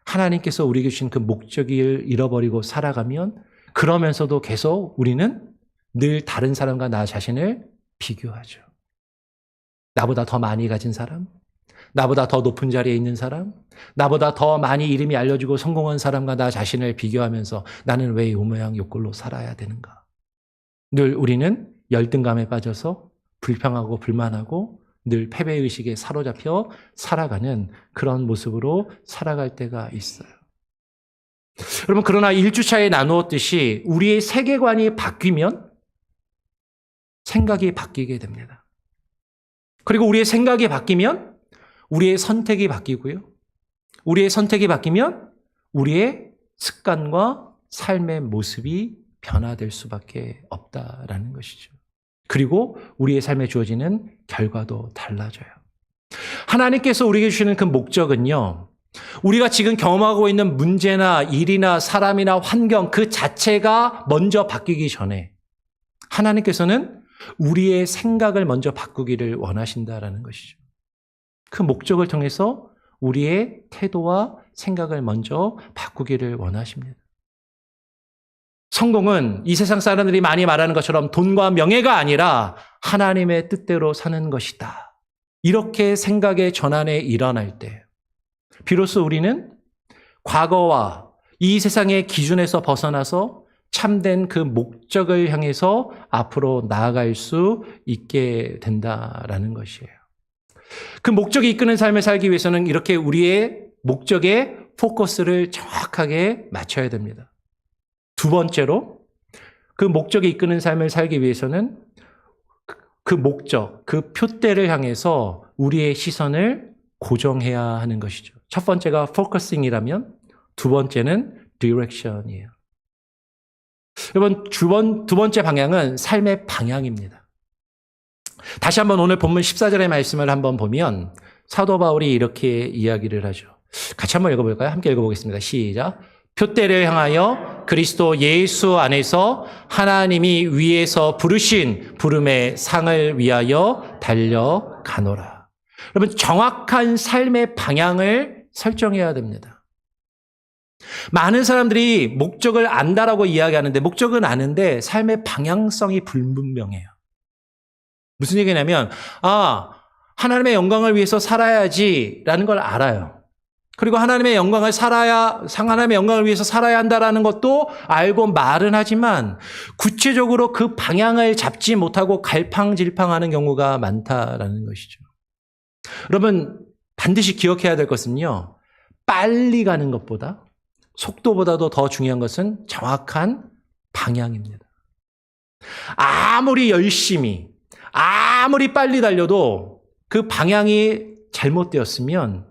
하나님께서 우리에게 주신 그 목적을 잃어버리고 살아가면 그러면서도 계속 우리는 늘 다른 사람과 나 자신을 비교하죠. 나보다 더 많이 가진 사람, 나보다 더 높은 자리에 있는 사람, 나보다 더 많이 이름이 알려지고 성공한 사람과 나 자신을 비교하면서 나는 왜 이 모양 요 꼴로 살아야 되는가. 늘 우리는 열등감에 빠져서 불평하고 불만하고 늘 패배의식에 사로잡혀 살아가는 그런 모습으로 살아갈 때가 있어요. 여러분, 그러나 1주차에 나누었듯이 우리의 세계관이 바뀌면 생각이 바뀌게 됩니다. 그리고 우리의 생각이 바뀌면 우리의 선택이 바뀌고요. 우리의 선택이 바뀌면 우리의 습관과 삶의 모습이 변화될 수밖에 없다라는 것이죠. 그리고 우리의 삶에 주어지는 결과도 달라져요. 하나님께서 우리에게 주시는 그 목적은요, 우리가 지금 경험하고 있는 문제나 일이나 사람이나 환경 그 자체가 먼저 바뀌기 전에 하나님께서는 우리의 생각을 먼저 바꾸기를 원하신다라는 것이죠. 그 목적을 통해서 우리의 태도와 생각을 먼저 바꾸기를 원하십니다. 성공은 이 세상 사람들이 많이 말하는 것처럼 돈과 명예가 아니라 하나님의 뜻대로 사는 것이다. 이렇게 생각의 전환에 일어날 때 비로소 우리는 과거와 이 세상의 기준에서 벗어나서 참된 그 목적을 향해서 앞으로 나아갈 수 있게 된다라는 것이에요. 그 목적이 이끄는 삶을 살기 위해서는 이렇게 우리의 목적에 포커스를 정확하게 맞춰야 됩니다. 두 번째로, 그 목적이 이끄는 삶을 살기 위해서는 그 목적, 그 표대를 향해서 우리의 시선을 고정해야 하는 것이죠. 첫 번째가 focusing이라면 두 번째는 direction이에요. 여러분, 두 번째 방향은 삶의 방향입니다. 다시 한번 오늘 본문 14절의 말씀을 한번 보면 사도 바울이 이렇게 이야기를 하죠. 같이 한번 읽어볼까요? 함께 읽어보겠습니다. 시작. 표대를 향하여 그리스도 예수 안에서 하나님이 위에서 부르신 부름의 상을 위하여 달려가노라. 여러분, 정확한 삶의 방향을 설정해야 됩니다. 많은 사람들이 목적을 안다라고 이야기하는데 목적은 아는데 삶의 방향성이 불분명해요. 무슨 얘기냐면 하나님의 영광을 위해서 살아야지라는 걸 알아요. 그리고 하나님의 영광을 위해서 살아야 한다라는 것도 알고 말은 하지만 구체적으로 그 방향을 잡지 못하고 갈팡질팡하는 경우가 많다라는 것이죠. 여러분, 반드시 기억해야 될 것은요, 빨리 가는 것보다 속도보다도 더 중요한 것은 정확한 방향입니다. 아무리 열심히, 아무리 빨리 달려도 그 방향이 잘못되었으면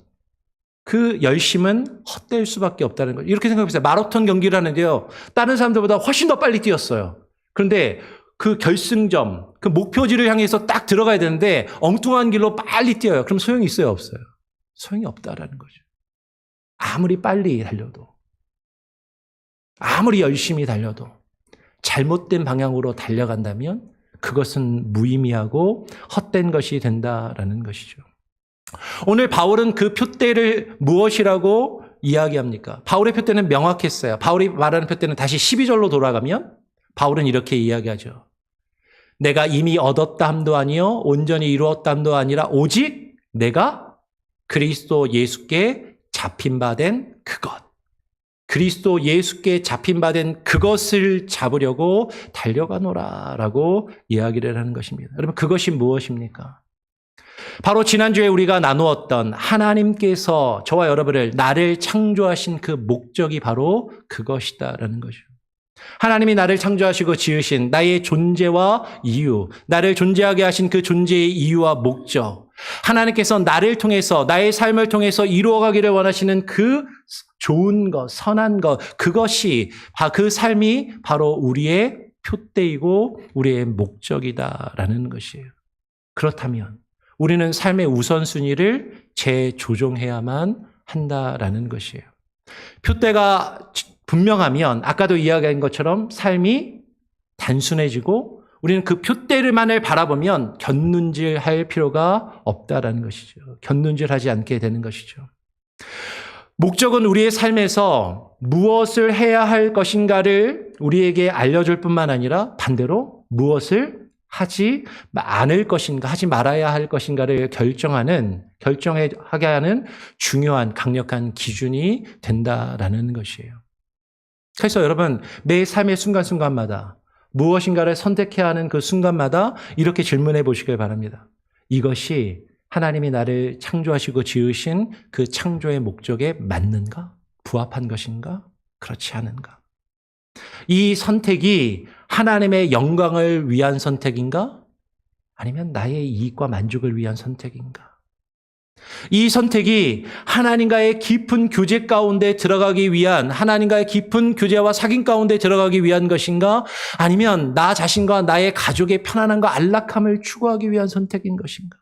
그 열심은 헛될 수밖에 없다는 거예요. 이렇게 생각해보세요. 마라톤 경기를 하는데요, 다른 사람들보다 훨씬 더 빨리 뛰었어요. 그런데 그 결승점, 그 목표지를 향해서 딱 들어가야 되는데 엉뚱한 길로 빨리 뛰어요. 그럼 소용이 있어요, 없어요? 소용이 없다라는 거죠. 아무리 빨리 달려도, 아무리 열심히 달려도 잘못된 방향으로 달려간다면 그것은 무의미하고 헛된 것이 된다라는 것이죠. 오늘 바울은 그 표대를 무엇이라고 이야기합니까? 바울의 표대는 명확했어요. 바울이 말하는 표대는 다시 12절로 돌아가면 바울은 이렇게 이야기하죠. 내가 이미 얻었다 함도 아니요 온전히 이루었다 함도 아니라 오직 내가 그리스도 예수께 잡힌 바 된 그것. 그리스도 예수께 잡힌 바 된 그것을 잡으려고 달려가노라라고 이야기를 하는 것입니다. 여러분, 그것이 무엇입니까? 바로 지난주에 우리가 나누었던 하나님께서 저와 여러분을, 나를 창조하신 그 목적이 바로 그것이다라는 거죠. 하나님이 나를 창조하시고 지으신 나의 존재와 이유, 나를 존재하게 하신 그 존재의 이유와 목적, 하나님께서 나를 통해서, 나의 삶을 통해서 이루어가기를 원하시는 그 좋은 것, 선한 것, 그것이, 그 삶이 바로 우리의 표대이고 우리의 목적이다라는 것이에요. 그렇다면 우리는 삶의 우선순위를 재조정해야만 한다라는 것이에요. 표대가 분명하면 아까도 이야기한 것처럼 삶이 단순해지고 우리는 그 표대만을 바라보면 곁눈질할 필요가 없다라는 것이죠. 곁눈질하지 않게 되는 것이죠. 목적은 우리의 삶에서 무엇을 해야 할 것인가를 우리에게 알려줄 뿐만 아니라 반대로 무엇을 하지 않을 것인가, 하지 말아야 할 것인가를 결정하게 하는 중요한 강력한 기준이 된다라는 것이에요. 그래서 여러분, 매 삶의 순간순간마다 무엇인가를 선택해야 하는 그 순간마다 이렇게 질문해 보시길 바랍니다. 이것이 하나님이 나를 창조하시고 지으신 그 창조의 목적에 맞는가? 부합한 것인가? 그렇지 않은가? 이 선택이 하나님의 영광을 위한 선택인가? 아니면 나의 이익과 만족을 위한 선택인가? 이 선택이 하나님과의 깊은 교제 가운데 들어가기 위한, 하나님과의 깊은 교제와 사귐 가운데 들어가기 위한 것인가? 아니면 나 자신과 나의 가족의 편안함과 안락함을 추구하기 위한 선택인 것인가?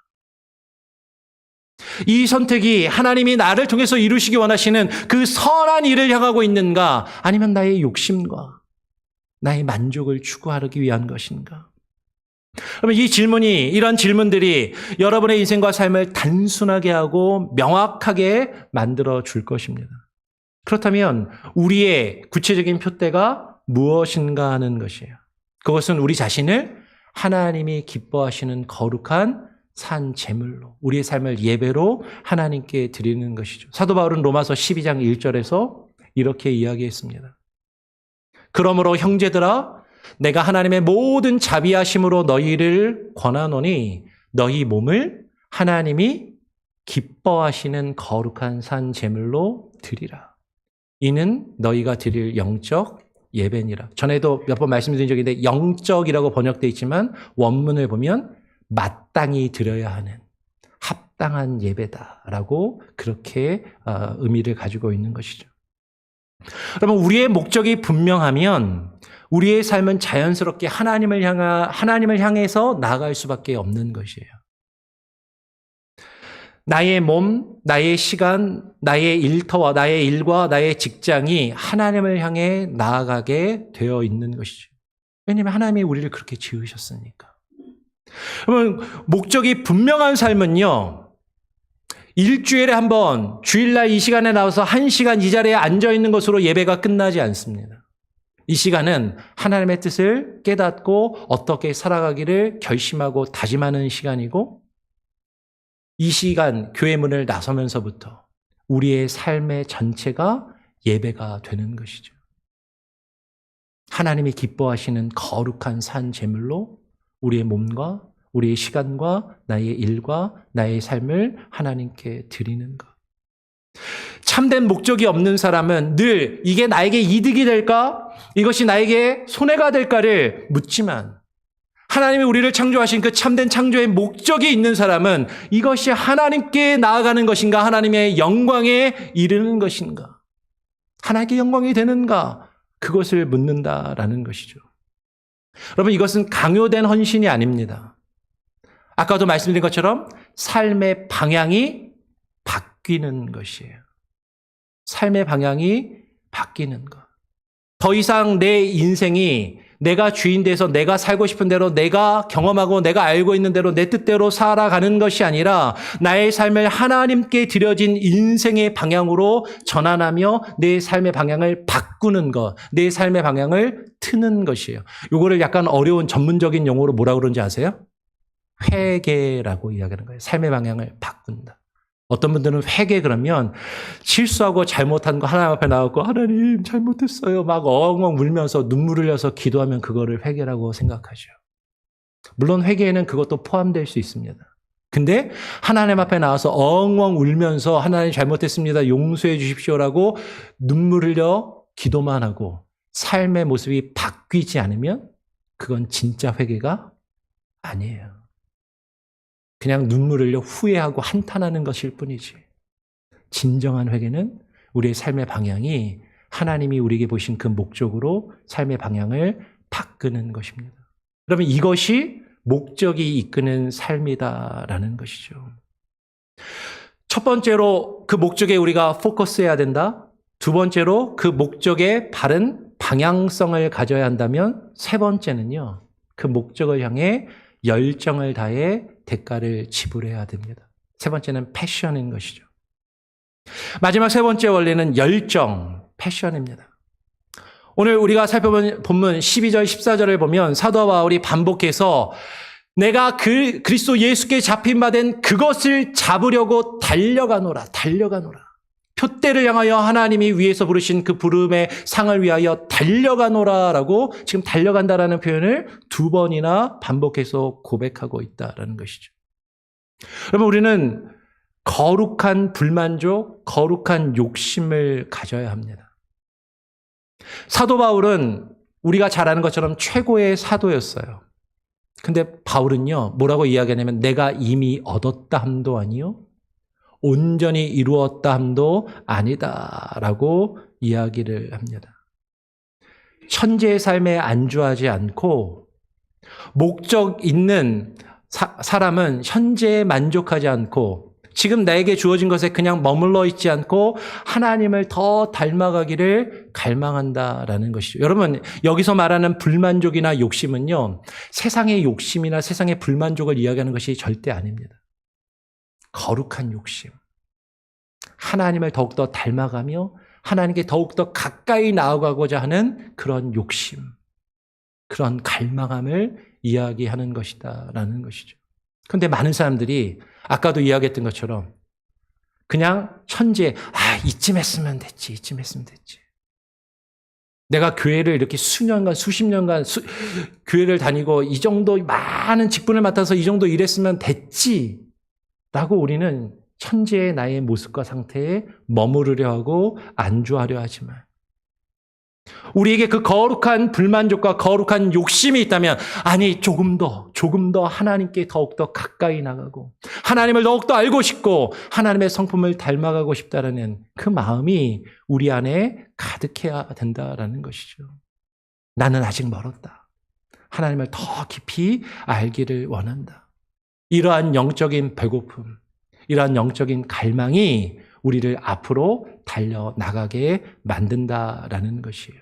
이 선택이 하나님이 나를 통해서 이루시기 원하시는 그 선한 일을 향하고 있는가? 아니면 나의 욕심과 나의 만족을 추구하기 위한 것인가? 그러면 이런 질문들이 여러분의 인생과 삶을 단순하게 하고 명확하게 만들어 줄 것입니다. 그렇다면 우리의 구체적인 표대가 무엇인가 하는 것이에요. 그것은 우리 자신을 하나님이 기뻐하시는 거룩한 산 제물로, 우리의 삶을 예배로 하나님께 드리는 것이죠. 사도 바울은 로마서 12장 1절에서 이렇게 이야기했습니다. 그러므로 형제들아, 내가 하나님의 모든 자비하심으로 너희를 권하노니 너희 몸을 하나님이 기뻐하시는 거룩한 산 제물로 드리라. 이는 너희가 드릴 영적 예배니라. 전에도 몇 번 말씀드린 적이 있는데 영적이라고 번역되어 있지만 원문을 보면 마땅히 드려야 하는 합당한 예배다라고 그렇게 의미를 가지고 있는 것이죠. 여러분, 우리의 목적이 분명하면 우리의 삶은 자연스럽게 하나님을 향해서 나아갈 수밖에 없는 것이에요. 나의 몸, 나의 시간, 나의 일터와 나의 일과 나의 직장이 하나님을 향해 나아가게 되어 있는 것이죠. 왜냐하면 하나님이 우리를 그렇게 지으셨으니까. 그러면 목적이 분명한 삶은요, 일주일에 한 번 주일날 이 시간에 나와서 1시간 이 자리에 앉아 있는 것으로 예배가 끝나지 않습니다. 이 시간은 하나님의 뜻을 깨닫고 어떻게 살아가기를 결심하고 다짐하는 시간이고, 이 시간 교회 문을 나서면서부터 우리의 삶의 전체가 예배가 되는 것이죠. 하나님이 기뻐하시는 거룩한 산 제물로 우리의 몸과 우리의 시간과 나의 일과 나의 삶을 하나님께 드리는 것. 참된 목적이 없는 사람은 늘 이게 나에게 이득이 될까? 이것이 나에게 손해가 될까를 묻지만, 하나님이 우리를 창조하신 그 참된 창조의 목적이 있는 사람은 이것이 하나님께 나아가는 것인가, 하나님의 영광에 이르는 것인가, 하나님께 영광이 되는가, 그것을 묻는다라는 것이죠. 여러분, 이것은 강요된 헌신이 아닙니다. 아까도 말씀드린 것처럼 삶의 방향이 바뀌는 것이에요. 삶의 방향이 바뀌는 것. 더 이상 내 인생이 내가 주인 돼서 내가 살고 싶은 대로, 내가 경험하고 내가 알고 있는 대로 내 뜻대로 살아가는 것이 아니라 나의 삶을 하나님께 드려진 인생의 방향으로 전환하며 내 삶의 방향을 바꾸는 것, 내 삶의 방향을 트는 것이에요. 이거를 약간 어려운 전문적인 용어로 뭐라고 그러는지 아세요? 회개라고 이야기하는 거예요. 삶의 방향을 바꾼다. 어떤 분들은 회개 그러면 실수하고 잘못한 거 하나님 앞에 나오고 하나님 잘못했어요 막 엉엉 울면서 눈물 흘려서 기도하면 그거를 회개라고 생각하죠. 물론 회개에는 그것도 포함될 수 있습니다. 근데 하나님 앞에 나와서 엉엉 울면서 하나님 잘못했습니다, 용서해 주십시오라고 눈물 흘려 기도만 하고 삶의 모습이 바뀌지 않으면 그건 진짜 회개가 아니에요. 그냥 눈물 흘려 후회하고 한탄하는 것일 뿐이지. 진정한 회개는 우리의 삶의 방향이 하나님이 우리에게 보신 그 목적으로 삶의 방향을 바꾸는 것입니다. 여러분, 이것이 목적이 이끄는 삶이다라는 것이죠. 첫 번째로 그 목적에 우리가 포커스해야 된다. 두 번째로 그 목적에 바른 방향성을 가져야 한다면, 세 번째는요, 그 목적을 향해 열정을 다해 대가를 지불해야 됩니다. 세 번째는 패션인 것이죠. 마지막 세 번째 원리는 열정, 패션입니다. 오늘 우리가 살펴본 본문 12절, 14절을 보면 사도 바울이 반복해서 내가 그리스도 예수께 잡힌 바 된 그것을 잡으려고 달려가노라. 표대를 향하여 하나님이 위에서 부르신 그 부름의 상을 위하여 달려가노라라고 지금 달려간다라는 표현을 두 번이나 반복해서 고백하고 있다라는 것이죠. 여러분, 우리는 거룩한 불만족, 거룩한 욕심을 가져야 합니다. 사도 바울은 우리가 잘 아는 것처럼 최고의 사도였어요. 근데 바울은요, 뭐라고 이야기하냐면 내가 이미 얻었다 함도 아니요, 온전히 이루었다 함도 아니다라고 이야기를 합니다. 천재의 삶에 안주하지 않고 목적 있는 사람은 현재에 만족하지 않고 지금 나에게 주어진 것에 그냥 머물러 있지 않고 하나님을 더 닮아가기를 갈망한다라는 것이죠. 여러분, 여기서 말하는 불만족이나 욕심은요, 세상의 욕심이나 세상의 불만족을 이야기하는 것이 절대 아닙니다. 거룩한 욕심. 하나님을 더욱더 닮아가며 하나님께 더욱더 가까이 나아가고자 하는 그런 욕심, 그런 갈망함을 이야기하는 것이다라는 것이죠. 그런데 많은 사람들이 아까도 이야기했던 것처럼 그냥 천재, 이쯤 했으면 됐지. 내가 교회를 이렇게 수년간, 수십 년간 교회를 다니고 이 정도 많은 직분을 맡아서 이 정도 일했으면 됐지 라고 우리는 천재의 나의 모습과 상태에 머무르려 하고 안주하려 하지만, 우리에게 그 거룩한 불만족과 거룩한 욕심이 있다면, 아니 조금 더 하나님께 더욱더 가까이 나가고 하나님을 더욱더 알고 싶고 하나님의 성품을 닮아가고 싶다라는 그 마음이 우리 안에 가득해야 된다라는 것이죠. 나는 아직 멀었다. 하나님을 더 깊이 알기를 원한다. 이러한 영적인 배고픔, 이러한 영적인 갈망이 우리를 앞으로 달려나가게 만든다라는 것이에요.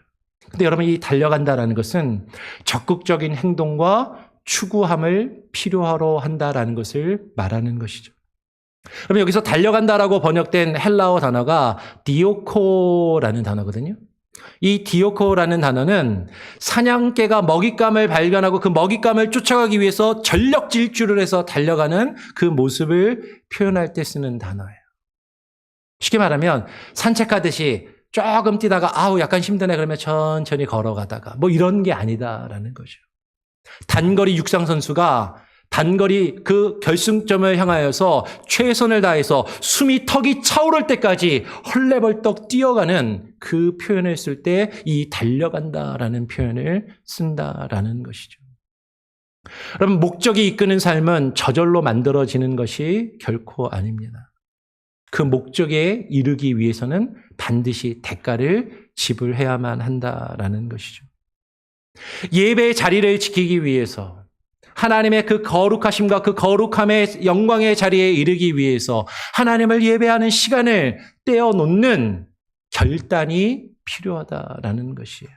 근데 여러분, 이 달려간다라는 것은 적극적인 행동과 추구함을 필요하러 한다라는 것을 말하는 것이죠. 그럼 여기서 달려간다라고 번역된 헬라어 단어가 디오코라는 단어거든요. 이 디오코라는 단어는 사냥개가 먹잇감을 발견하고 그 먹잇감을 쫓아가기 위해서 전력 질주를 해서 달려가는 그 모습을 표현할 때 쓰는 단어예요. 쉽게 말하면 산책하듯이 조금 뛰다가 아우 약간 힘드네 그러면 천천히 걸어가다가 뭐 이런 게 아니다라는 거죠. 단거리 육상 선수가 단거리 그 결승점을 향하여서 최선을 다해서 숨이 턱이 차오를 때까지 헐레벌떡 뛰어가는 그 표현을 쓸 때 이 달려간다라는 표현을 쓴다라는 것이죠. 여러분 목적이 이끄는 삶은 저절로 만들어지는 것이 결코 아닙니다. 그 목적에 이르기 위해서는 반드시 대가를 지불해야만 한다라는 것이죠. 예배의 자리를 지키기 위해서 하나님의 그 거룩하심과 그 거룩함의 영광의 자리에 이르기 위해서 하나님을 예배하는 시간을 떼어놓는 결단이 필요하다라는 것이에요.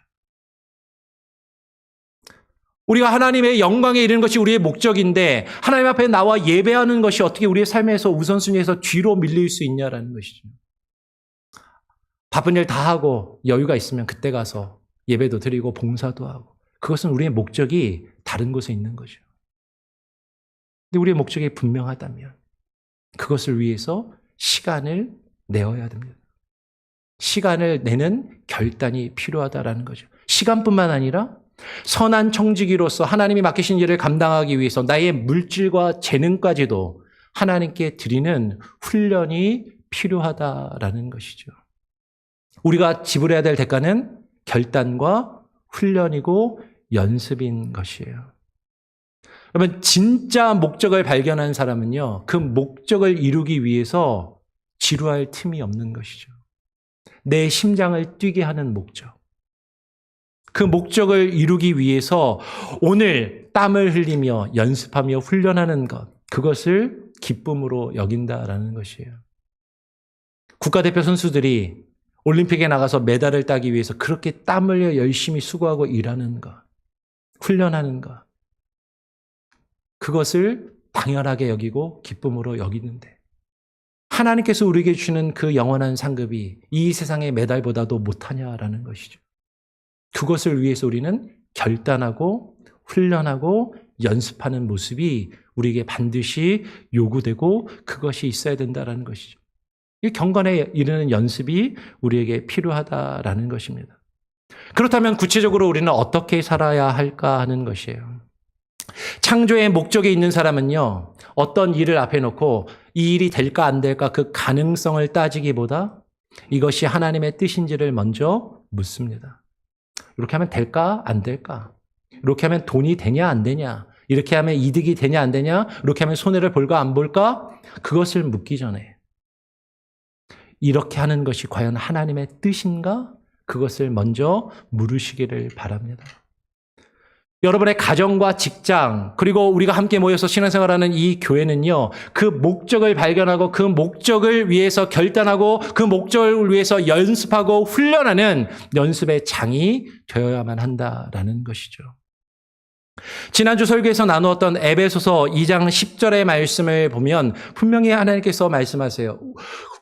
우리가 하나님의 영광에 이르는 것이 우리의 목적인데 하나님 앞에 나와 예배하는 것이 어떻게 우리의 삶에서 우선순위에서 뒤로 밀릴 수 있냐라는 것이죠. 바쁜 일 다 하고 여유가 있으면 그때 가서 예배도 드리고 봉사도 하고 그것은 우리의 목적이 다른 곳에 있는 거죠. 근데 우리의 목적이 분명하다면 그것을 위해서 시간을 내어야 됩니다. 시간을 내는 결단이 필요하다라는 거죠. 시간뿐만 아니라 선한 청지기로서 하나님이 맡기신 일을 감당하기 위해서 나의 물질과 재능까지도 하나님께 드리는 훈련이 필요하다라는 것이죠. 우리가 지불해야 될 대가는 결단과 훈련이고 연습인 것이에요. 그러면 진짜 목적을 발견한 사람은요, 그 목적을 이루기 위해서 지루할 틈이 없는 것이죠. 내 심장을 뛰게 하는 목적. 그 목적을 이루기 위해서 오늘 땀을 흘리며 연습하며 훈련하는 것, 그것을 기쁨으로 여긴다라는 것이에요. 국가대표 선수들이 올림픽에 나가서 메달을 따기 위해서 그렇게 땀 흘려 열심히 수고하고 일하는 것, 훈련하는 것, 그것을 당연하게 여기고 기쁨으로 여기는데 하나님께서 우리에게 주시는 그 영원한 상급이 이 세상의 메달보다도 못하냐라는 것이죠. 그것을 위해서 우리는 결단하고 훈련하고 연습하는 모습이 우리에게 반드시 요구되고 그것이 있어야 된다는 것이죠. 이 경건에 이르는 연습이 우리에게 필요하다라는 것입니다. 그렇다면 구체적으로 우리는 어떻게 살아야 할까 하는 것이에요. 창조의 목적에 있는 사람은요, 어떤 일을 앞에 놓고 이 일이 될까 안 될까 그 가능성을 따지기보다 이것이 하나님의 뜻인지를 먼저 묻습니다. 이렇게 하면 될까 안 될까? 이렇게 하면 돈이 되냐 안 되냐? 이렇게 하면 이득이 되냐 안 되냐? 이렇게 하면 손해를 볼까 안 볼까? 그것을 묻기 전에 이렇게 하는 것이 과연 하나님의 뜻인가? 그것을 먼저 물으시기를 바랍니다. 여러분의 가정과 직장, 그리고 우리가 함께 모여서 신앙생활하는 이 교회는요, 그 목적을 발견하고 그 목적을 위해서 결단하고 그 목적을 위해서 연습하고 훈련하는 연습의 장이 되어야만 한다라는 것이죠. 지난주 설교에서 나누었던 에베소서 2장 10절의 말씀을 보면 분명히 하나님께서 말씀하세요.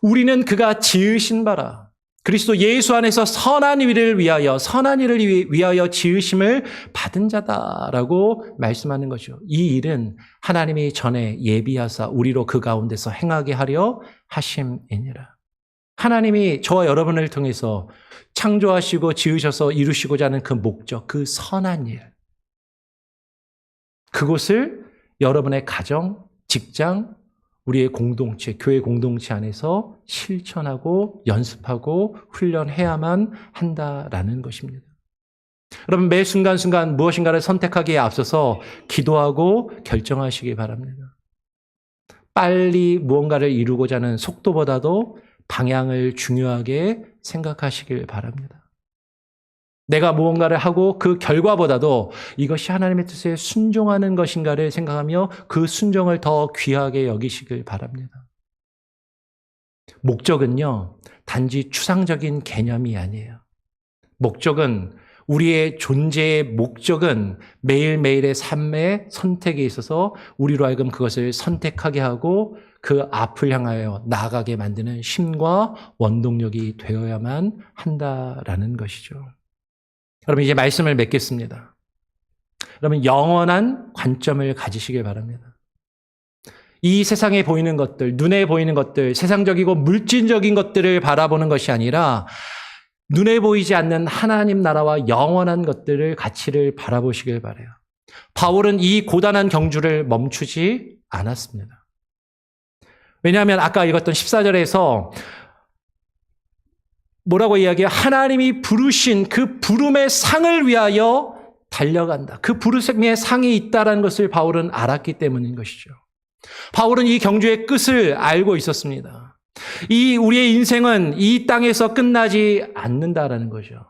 우리는 그가 지으신 바라. 그리스도 예수 안에서 선한 일을 위하여 지으심을 받은 자다라고 말씀하는 거죠. 이 일은 하나님이 전에 예비하사 우리로 그 가운데서 행하게 하려 하심이니라. 하나님이 저와 여러분을 통해서 창조하시고 지으셔서 이루시고자 하는 그 목적, 그 선한 일, 그것을 여러분의 가정, 직장, 우리의 공동체, 교회 공동체 안에서 실천하고 연습하고 훈련해야만 한다라는 것입니다. 여러분 매 순간순간 무엇인가를 선택하기에 앞서서 기도하고 결정하시기 바랍니다. 빨리 무언가를 이루고자 하는 속도보다도 방향을 중요하게 생각하시길 바랍니다. 내가 무언가를 하고 그 결과보다도 이것이 하나님의 뜻에 순종하는 것인가를 생각하며 그 순종을 더 귀하게 여기시길 바랍니다. 목적은요, 단지 추상적인 개념이 아니에요. 목적은 우리의 존재의 목적은 매일매일의 삶의 선택에 있어서 우리로 하여금 그것을 선택하게 하고 그 앞을 향하여 나아가게 만드는 힘과 원동력이 되어야만 한다라는 것이죠. 여러분 이제 말씀을 맺겠습니다. 여러분 영원한 관점을 가지시길 바랍니다. 이 세상에 보이는 것들, 눈에 보이는 것들, 세상적이고 물질적인 것들을 바라보는 것이 아니라 눈에 보이지 않는 하나님 나라와 영원한 것들을, 가치를 바라보시길 바라요. 바울은 이 고단한 경주를 멈추지 않았습니다. 왜냐하면 아까 읽었던 14절에서 뭐라고 이야기해요? 하나님이 부르신 그 부름의 상을 위하여 달려간다. 그 부르심의 상이 있다는 것을 바울은 알았기 때문인 것이죠. 바울은 이 경주의 끝을 알고 있었습니다. 우리의 인생은 이 땅에서 끝나지 않는다라는 거죠.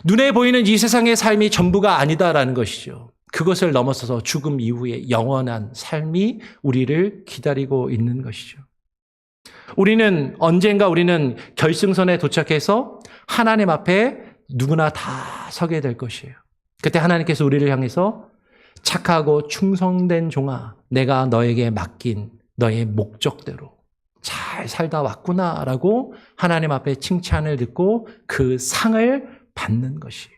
눈에 보이는 이 세상의 삶이 전부가 아니다라는 것이죠. 그것을 넘어서서 죽음 이후에 영원한 삶이 우리를 기다리고 있는 것이죠. 언젠가 우리는 결승선에 도착해서 하나님 앞에 누구나 다 서게 될 것이에요. 그때 하나님께서 우리를 향해서 착하고 충성된 종아, 내가 너에게 맡긴 너의 목적대로 잘 살다 왔구나라고 하나님 앞에 칭찬을 듣고 그 상을 받는 것이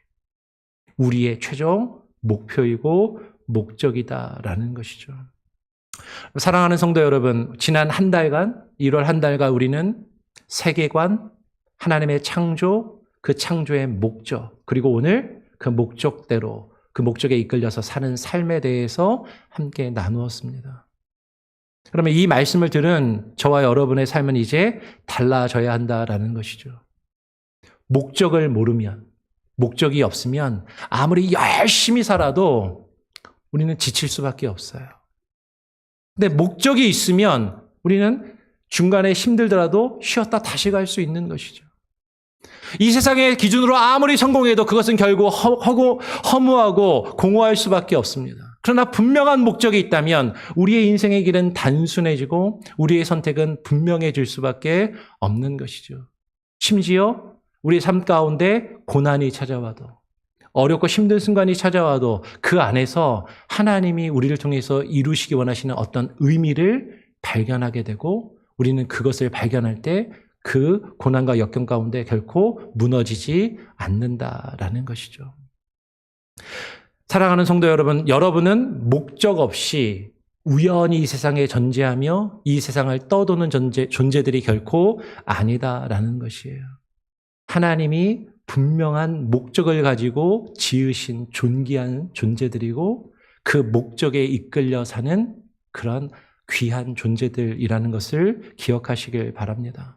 우리의 최종 목표이고 목적이다라는 것이죠. 사랑하는 성도 여러분, 지난 한 달간, 1월 한 달간 우리는 세계관, 하나님의 창조, 그 창조의 목적, 그리고 오늘 그 목적대로, 그 목적에 이끌려서 사는 삶에 대해서 함께 나누었습니다. 그러면 이 말씀을 들은 저와 여러분의 삶은 이제 달라져야 한다라는 것이죠. 목적을 모르면, 목적이 없으면 아무리 열심히 살아도 우리는 지칠 수밖에 없어요. 근데 목적이 있으면 우리는 중간에 힘들더라도 쉬었다 다시 갈 수 있는 것이죠. 이 세상의 기준으로 아무리 성공해도 그것은 결국 허무하고 공허할 수밖에 없습니다. 그러나 분명한 목적이 있다면 우리의 인생의 길은 단순해지고 우리의 선택은 분명해질 수밖에 없는 것이죠. 심지어 우리의 삶 가운데 고난이 찾아와도, 어렵고 힘든 순간이 찾아와도 그 안에서 하나님이 우리를 통해서 이루시기 원하시는 어떤 의미를 발견하게 되고 우리는 그것을 발견할 때 그 고난과 역경 가운데 결코 무너지지 않는다라는 것이죠. 사랑하는 성도 여러분, 여러분은 목적 없이 우연히 이 세상에 존재하며 이 세상을 떠도는 존재들이 결코 아니다라는 것이에요. 하나님이 분명한 목적을 가지고 지으신 존귀한 존재들이고 그 목적에 이끌려 사는 그런 귀한 존재들이라는 것을 기억하시길 바랍니다.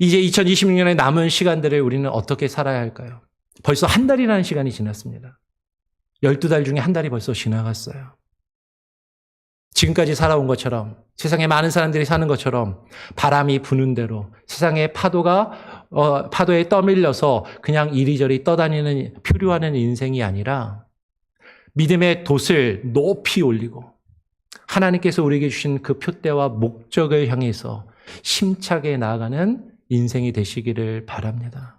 이제 2026년의 남은 시간들을 우리는 어떻게 살아야 할까요? 벌써 한 달이라는 시간이 지났습니다. 12달 중에 한 달이 벌써 지나갔어요. 지금까지 살아온 것처럼, 세상에 많은 사람들이 사는 것처럼 바람이 부는 대로 세상의 파도에 떠밀려서 그냥 이리저리 떠다니는, 표류하는 인생이 아니라 믿음의 돛을 높이 올리고 하나님께서 우리에게 주신 그 표대와 목적을 향해서 힘차게 나아가는 인생이 되시기를 바랍니다.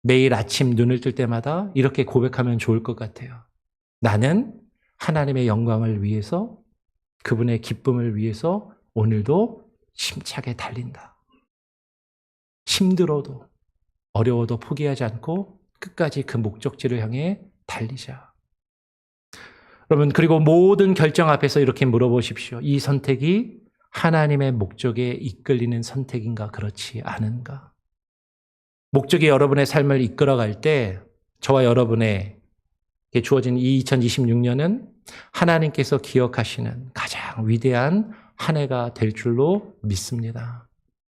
매일 아침 눈을 뜰 때마다 이렇게 고백하면 좋을 것 같아요. 나는 하나님의 영광을 위해서, 그분의 기쁨을 위해서 오늘도 힘차게 달린다. 힘들어도 어려워도 포기하지 않고 끝까지 그 목적지를 향해 달리자. 여러분, 그리고 모든 결정 앞에서 이렇게 물어보십시오. 이 선택이 하나님의 목적에 이끌리는 선택인가, 그렇지 않은가? 목적이 여러분의 삶을 이끌어갈 때 저와 여러분에게 주어진 이 2026년은 하나님께서 기억하시는 가장 위대한 한 해가 될 줄로 믿습니다.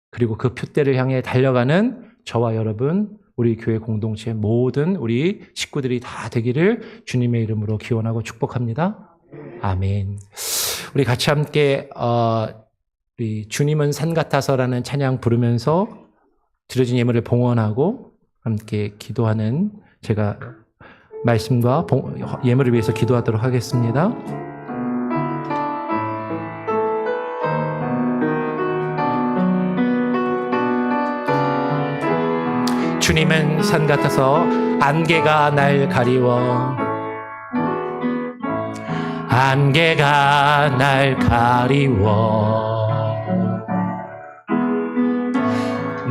그리고 그 표대를 향해 달려가는 저와 여러분, 우리 교회 공동체 모든 우리 식구들이 다 되기를 주님의 이름으로 기원하고 축복합니다. 아멘. 우리 같이 함께 우리 주님은 산 같아서라는 찬양 부르면서 드려진 예물을 봉헌하고 함께 기도하는, 제가 말씀과 예물을 위해서 기도하도록 하겠습니다. 주님은 산 같아서 안개가 날 가리워, 안개가 날 가리워,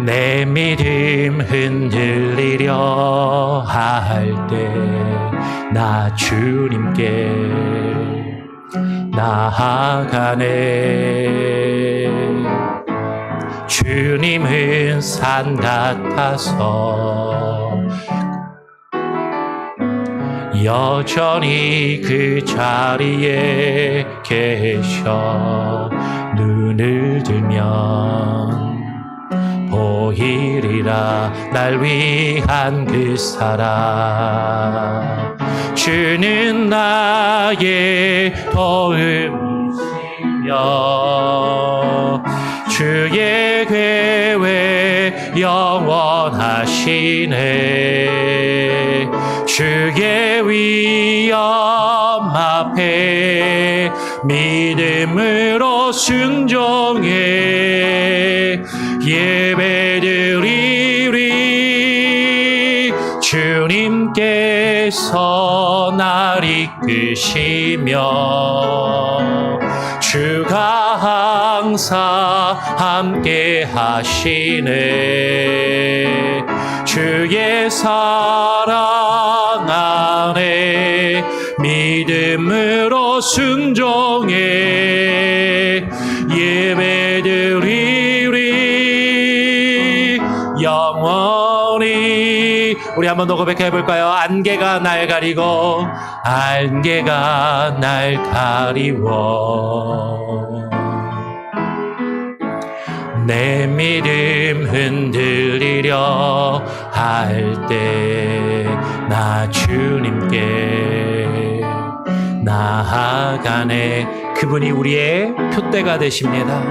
내 믿음 흔들리려 할 때 나 주님께 나아가네. 주님은 산 같아서 여전히 그 자리에 계셔. 눈을 들면 보이리라 날 위한 그 사랑. 주는 나의 도움이시며 주의 계획 영원하시네. 주의 위엄 앞에 믿음으로 순종해 예배드리리. 주님께서 날 이끄시며 주가 항상 함께 하시네. 주의 사랑 안에 믿음으로 순종해 예배드리리. 영원히. 우리 한번 더 고백해 볼까요? 안개가 날 가리고 안개가 날 가리워 내 믿음 흔들리려 할 때 나 주님께 나아가네. 그분이 우리의 표대가 되십니다.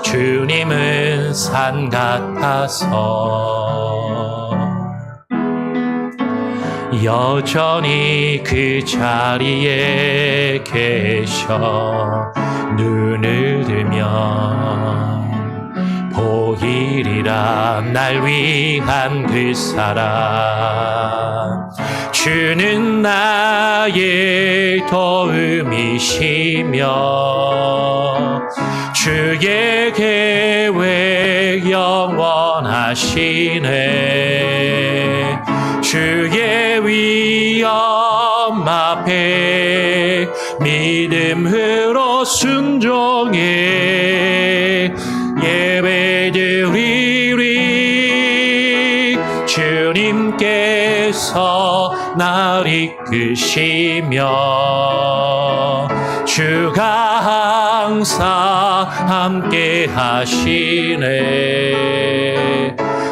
주님은 산 같아서 여전히 그 자리에 계셔. 눈을 들면 보이리라 날 위한 그 사랑. 주는 나의 도움이시며 주의 계획 영원하시네. 주의 위엄 앞에 믿음으로 순종해 예배드리리. 주님께서 날 이끄시며 주가 항상 함께 하시네.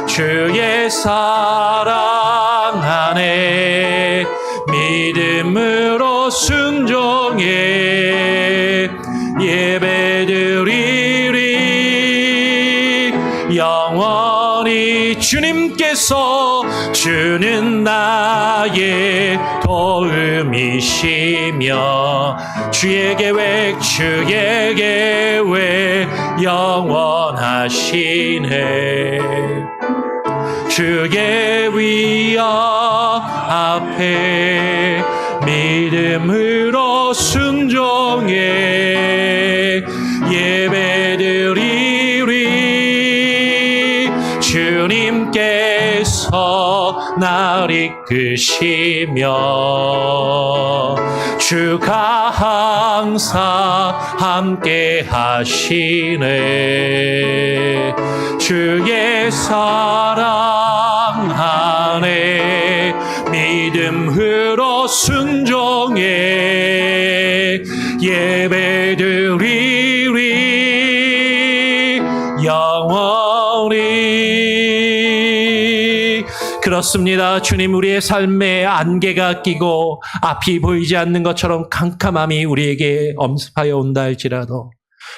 주의 사랑 안에 믿음으로 순종해 예배드리리. 영원히 주님께서 주는 나의 도움이시며 주의 계획 영원하시네. 주의 위엄 앞에 믿음으로 순종해 예배드리리. 주님께서 날 이끄시며 주가 항상 함께 하시네. 주의 사랑 안에 믿음으로 순종해 예배드리리. 영원히. 그렇습니다. 주님, 우리의 삶에 안개가 끼고 앞이 보이지 않는 것처럼 캄캄함이 우리에게 엄습하여 온다 할지라도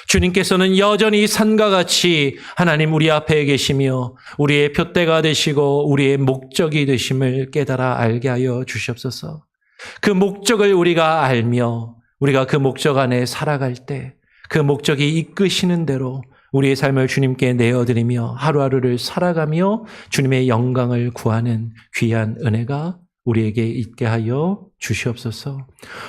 주님께서는 여전히 산과 같이 하나님 우리 앞에 계시며 우리의 표대가 되시고 우리의 목적이 되심을 깨달아 알게 하여 주시옵소서. 그 목적을 우리가 알며 우리가 그 목적 안에 살아갈 때 그 목적이 이끄시는 대로 우리의 삶을 주님께 내어드리며 하루하루를 살아가며 주님의 영광을 구하는 귀한 은혜가 우리에게 있게 하여 주시옵소서.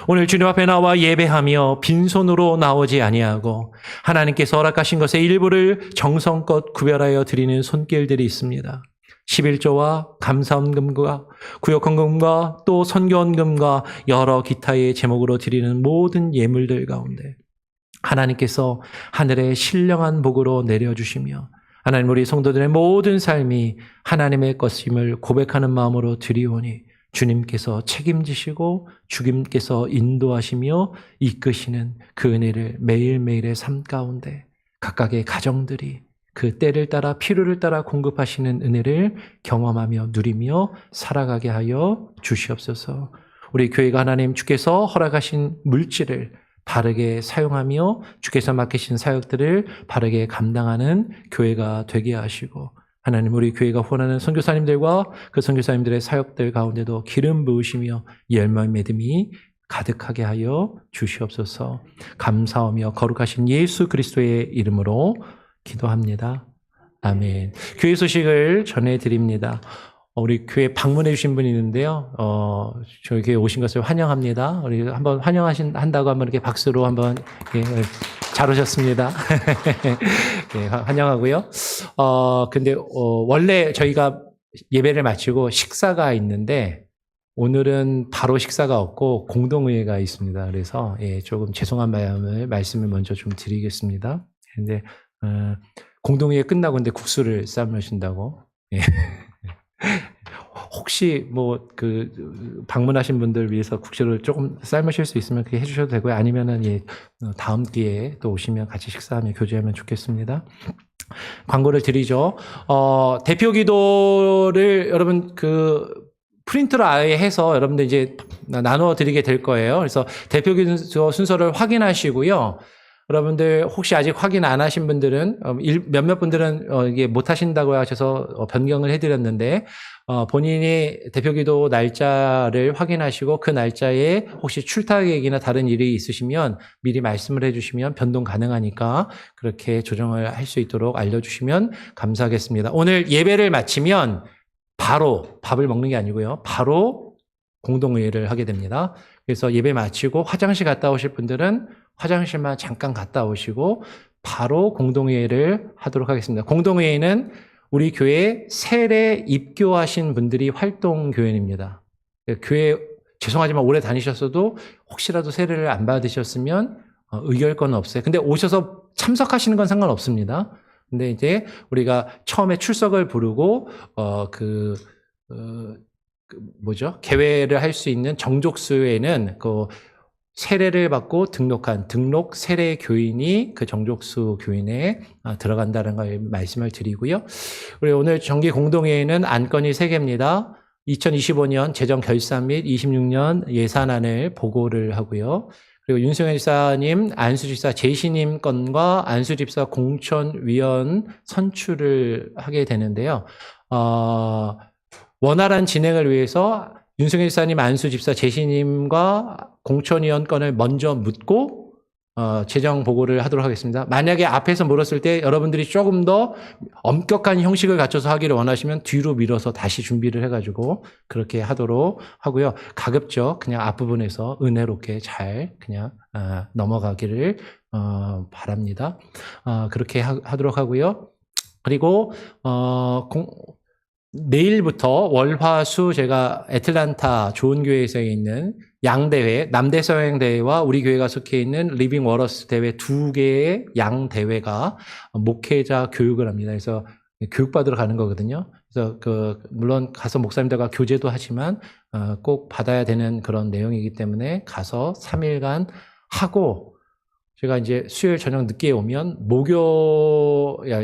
오늘 주님 앞에 나와 예배하며 빈손으로 나오지 아니하고 하나님께서 허락하신 것의 일부를 정성껏 구별하여 드리는 손길들이 있습니다. 11조와 감사헌금과 구역헌금과 또 선교헌금과 여러 기타의 제목으로 드리는 모든 예물들 가운데 하나님께서 하늘의 신령한 복으로 내려주시며 하나님 우리 성도들의 모든 삶이 하나님의 것임을 고백하는 마음으로 드리오니 주님께서 책임지시고 주님께서 인도하시며 이끄시는 그 은혜를 매일매일의 삶 가운데 각각의 가정들이 그 때를 따라 필요를 따라 공급하시는 은혜를 경험하며 누리며 살아가게 하여 주시옵소서. 우리 교회가 하나님 주께서 허락하신 물질을 바르게 사용하며 주께서 맡기신 사역들을 바르게 감당하는 교회가 되게 하시고 하나님 우리 교회가 후원하는 선교사님들과 그 선교사님들의 사역들 가운데도 기름 부으시며 열매 믿음이 가득하게 하여 주시옵소서. 감사하며 거룩하신 예수 그리스도의 이름으로 기도합니다. 아멘. 교회 소식을 전해드립니다. 우리 교회 방문해 주신 분이 있는데요. 저희 교회 오신 것을 환영합니다. 우리 한번 환영한다고 한번 이렇게 박수로 한번 잘 오셨습니다. 네, 환영하고요. 근데 원래 저희가 예배를 마치고 식사가 있는데 오늘은 바로 식사가 없고 공동회의가 있습니다. 그래서 조금 죄송한 말씀을 먼저 좀 드리겠습니다. 근데 공동회의 끝나고 근데 국수를 삶으신다고. 혹시 방문하신 분들 위해서 국수를 조금 삶으실 수 있으면 그렇게 해주셔도 되고요. 아니면은 다음 기회에 또 오시면 같이 식사하며 교제하면 좋겠습니다. 광고를 드리죠. 대표 기도를 여러분 프린트로 아예 해서 여러분들 이제 나누어 드리게 될 거예요. 그래서 대표 기도 순서를 확인하시고요. 여러분들 혹시 아직 확인 안 하신 분들은 몇몇 분들은 이게 못 하신다고 하셔서 변경을 해드렸는데 본인이 대표기도 날짜를 확인하시고 그 날짜에 혹시 출타객이나 다른 일이 있으시면 미리 말씀을 해주시면 변동 가능하니까 그렇게 조정을 할 수 있도록 알려주시면 감사하겠습니다. 오늘 예배를 마치면 바로 밥을 먹는 게 아니고요. 바로 공동회의를 하게 됩니다. 그래서 예배 마치고 화장실 갔다 오실 분들은 화장실만 잠깐 갔다 오시고 바로 공동회의를 하도록 하겠습니다. 공동회의는 우리 교회에 세례 입교하신 분들이 활동 교회입니다. 교회 죄송하지만 오래 다니셨어도 혹시라도 세례를 안 받으셨으면 의결권은 없어요. 근데 오셔서 참석하시는 건 상관없습니다. 근데 이제 우리가 처음에 출석을 부르고 개회를 할 수 있는 정족수에는 세례를 받고 등록한 등록 세례 교인이 그 정족수 교인에 들어간다는 걸 말씀을 드리고요. 우리 오늘 정기 공동회의는 안건이 3개입니다. 2025년 재정 결산 및 26년 예산안을 보고를 하고요. 그리고 윤승현 집사님, 안수집사 제시님 건과 안수집사 공천위원 선출을 하게 되는데요. 원활한 진행을 위해서 윤승현 집사님, 안수 집사, 제시님과 공천위원 건을 먼저 묻고 재정 보고를 하도록 하겠습니다. 만약에 앞에서 물었을 때 여러분들이 조금 더 엄격한 형식을 갖춰서 하기를 원하시면 뒤로 밀어서 다시 준비를 해가지고 그렇게 하도록 하고요. 가급적 그냥 앞부분에서 은혜롭게 잘 그냥 넘어가기를 바랍니다. 그렇게 하도록 하고요. 그리고 내일부터 월화수 제가 애틀란타 좋은 교회에서 있는 양대회, 남대서양대회와 우리 교회가 속해 있는 리빙 워러스 대회 2개의 양대회가 목회자 교육을 합니다. 그래서 교육받으러 가는 거거든요. 그래서 물론 가서 목사님들과 교제도 하지만 꼭 받아야 되는 그런 내용이기 때문에 가서 3일간 하고 제가 이제 수요일 저녁 늦게 오면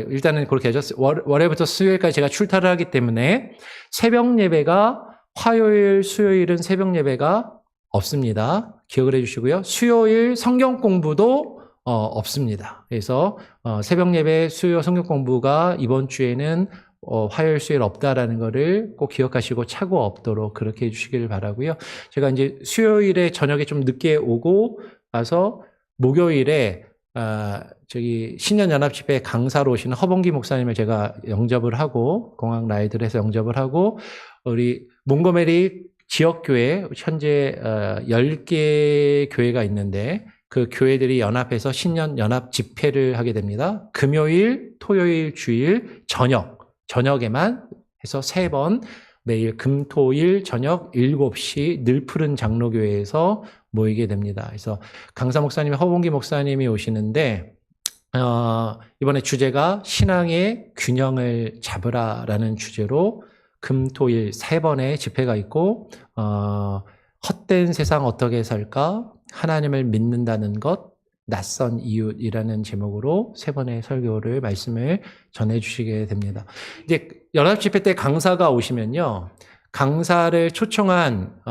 일단은 그렇게 하죠. 월요일부터 수요일까지 제가 출타를 하기 때문에 새벽 예배가 화요일, 수요일은 새벽 예배가 없습니다. 기억을 해주시고요. 수요일 성경 공부도 없습니다. 그래서 새벽 예배, 수요 성경 공부가 이번 주에는 화요일, 수요일 없다라는 거를 꼭 기억하시고 착오 없도록 그렇게 해주시기를 바라고요. 제가 이제 수요일에 저녁에 좀 늦게 오고 와서 목요일에 신년연합집회 강사로 오시는 허봉기 목사님을 제가 영접을 하고 공항 라이드를 해서 영접을 하고 우리 몽고메리 지역교회, 현재 10개 교회가 있는데 그 교회들이 연합해서 신년 연합 집회를 하게 됩니다. 금요일, 토요일, 주일, 저녁에만 해서 3번 매일 금토일 저녁 7시 늘푸른 장로교회에서 모이게 됩니다. 그래서 강사 목사님, 허봉기 목사님이 오시는데 이번에 주제가 신앙의 균형을 잡으라라는 주제로 금토일 3번의 집회가 있고 헛된 세상 어떻게 살까? 하나님을 믿는다는 것, 낯선 이웃이라는 제목으로 3번의 설교를 말씀을 전해주시게 됩니다. 이제 연합집회 때 강사가 오시면요, 강사를 초청한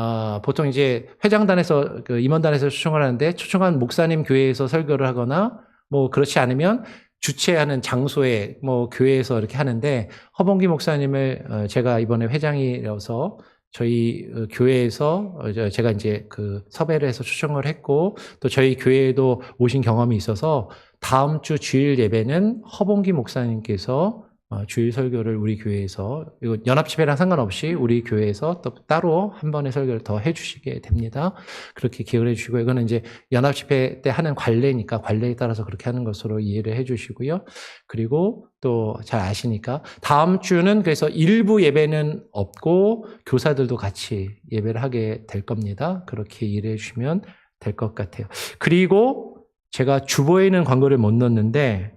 보통 이제 회장단에서 그 임원단에서 초청을 하는데 초청한 목사님 교회에서 설교를 하거나 뭐 그렇지 않으면 주최하는 장소에 뭐 교회에서 이렇게 하는데 허봉기 목사님을 제가 이번에 회장이라서 저희 교회에서 제가 이제 그 섭외를 해서 초청을 했고 또 저희 교회에도 오신 경험이 있어서 다음 주 주일 예배는 허봉기 목사님께서 주일 설교를 우리 교회에서 이거 연합집회랑 상관없이 우리 교회에서 또 따로 한 번의 설교를 더 해주시게 됩니다. 그렇게 기억을 해주시고 이거는 이제 연합집회 때 하는 관례니까 관례에 따라서 그렇게 하는 것으로 이해를 해주시고요. 그리고 또 잘 아시니까 다음 주는 그래서 일부 예배는 없고 교사들도 같이 예배를 하게 될 겁니다. 그렇게 이해해 주시면 될 것 같아요. 그리고 제가 주보에는 광고를 못 넣었는데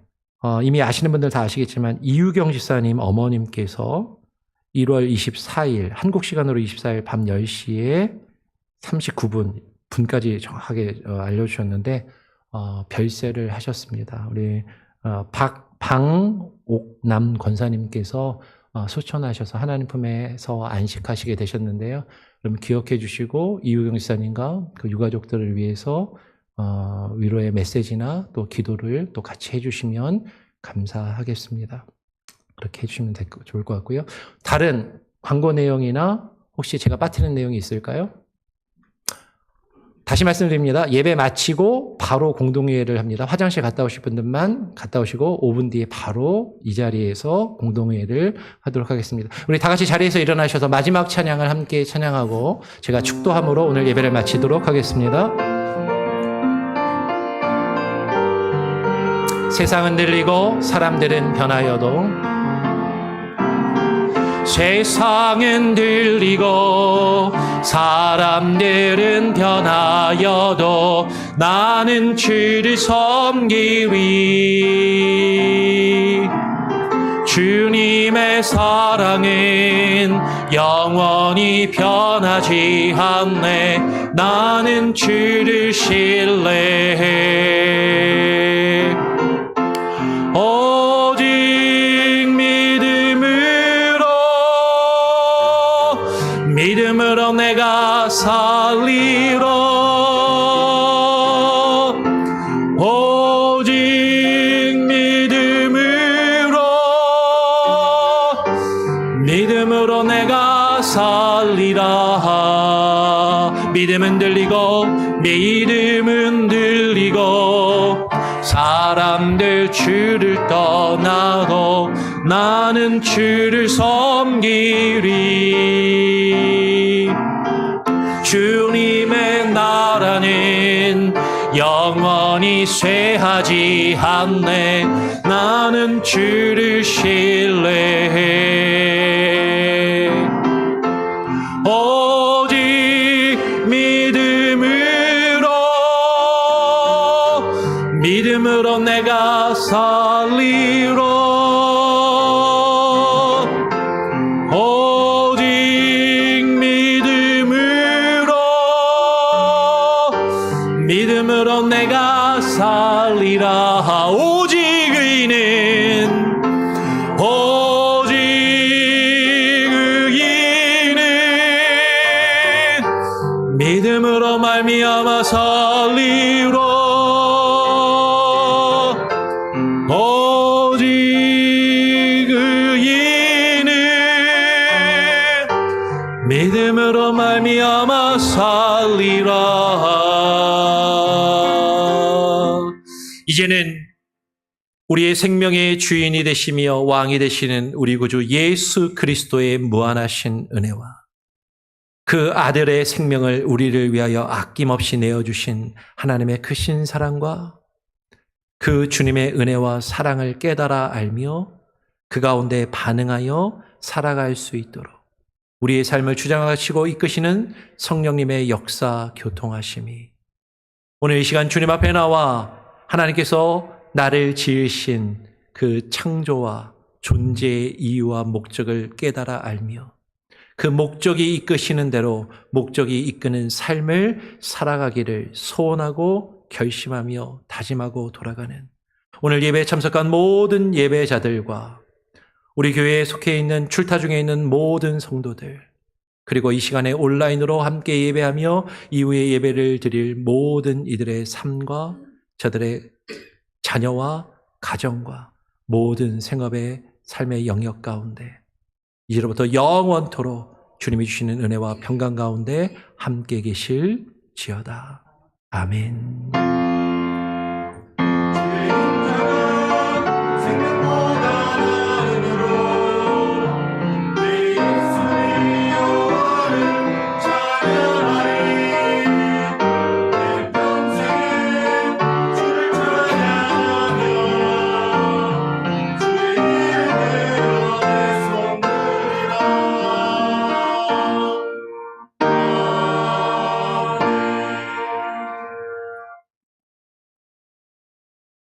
이미 아시는 분들 다 아시겠지만 이유경 집사님 어머님께서 1월 24일 한국 시간으로 24일 밤 10시에 39분까지 정확하게 알려주셨는데 별세를 하셨습니다. 우리 방옥남 권사님께서 소천하셔서 하나님 품에서 안식하시게 되셨는데요. 그럼 기억해 주시고 이유경 집사님과 그 유가족들을 위해서 위로의 메시지나 또 기도를 또 같이 해주시면 감사하겠습니다. 그렇게 해주시면 좋을 것 같고요. 다른 광고 내용이나 혹시 제가 빠뜨리는 내용이 있을까요? 다시 말씀드립니다. 예배 마치고 바로 공동회의를 합니다. 화장실 갔다 오실 분들만 갔다 오시고 5분 뒤에 바로 이 자리에서 공동회의를 하도록 하겠습니다. 우리 다 같이 자리에서 일어나셔서 마지막 찬양을 함께 찬양하고 제가 축도함으로 오늘 예배를 마치도록 하겠습니다. 세상은 들리고 사람들은 변하여도 세상은 들리고 사람들은 변하여도 나는 주를 섬기리. 주님의 사랑은 영원히 변하지 않네. 나는 주를 신뢰해. 오직 믿음으로 내가 살리라. 오직 믿음으로 내가 살리라. 믿음은 들리고 사람들 주를 떠나도 나는 주를 섬기리. 주님의 나라는 영원히 쇠하지 않네. 나는 주를 신뢰해. 오직 믿음으로 내가 살리라. 오직 믿음으로 내가 살리라. 오직 의인은 믿음으로 말미암아 살리라. 오직 의인은 믿음으로 말미암아 살리라. 이제는 우리의 생명의 주인이 되시며 왕이 되시는 우리 구주 예수 그리스도의 무한하신 은혜와 그 아들의 생명을 우리를 위하여 아낌없이 내어주신 하나님의 크신 사랑과 그 주님의 은혜와 사랑을 깨달아 알며 그 가운데 반응하여 살아갈 수 있도록 우리의 삶을 주장하시고 이끄시는 성령님의 역사 교통하심이 오늘 이 시간 주님 앞에 나와 하나님께서 나를 지으신 그 창조와 존재의 이유와 목적을 깨달아 알며 그 목적이 이끄시는 대로 목적이 이끄는 삶을 살아가기를 소원하고 결심하며 다짐하고 돌아가는 오늘 예배에 참석한 모든 예배자들과 우리 교회에 속해 있는 출타 중에 있는 모든 성도들 그리고 이 시간에 온라인으로 함께 예배하며 이후에 예배를 드릴 모든 이들의 삶과 저들의 자녀와 가정과 모든 생업의 삶의 영역 가운데 이제로부터 영원토록 주님이 주시는 은혜와 평강 가운데 함께 계실지어다. 아멘.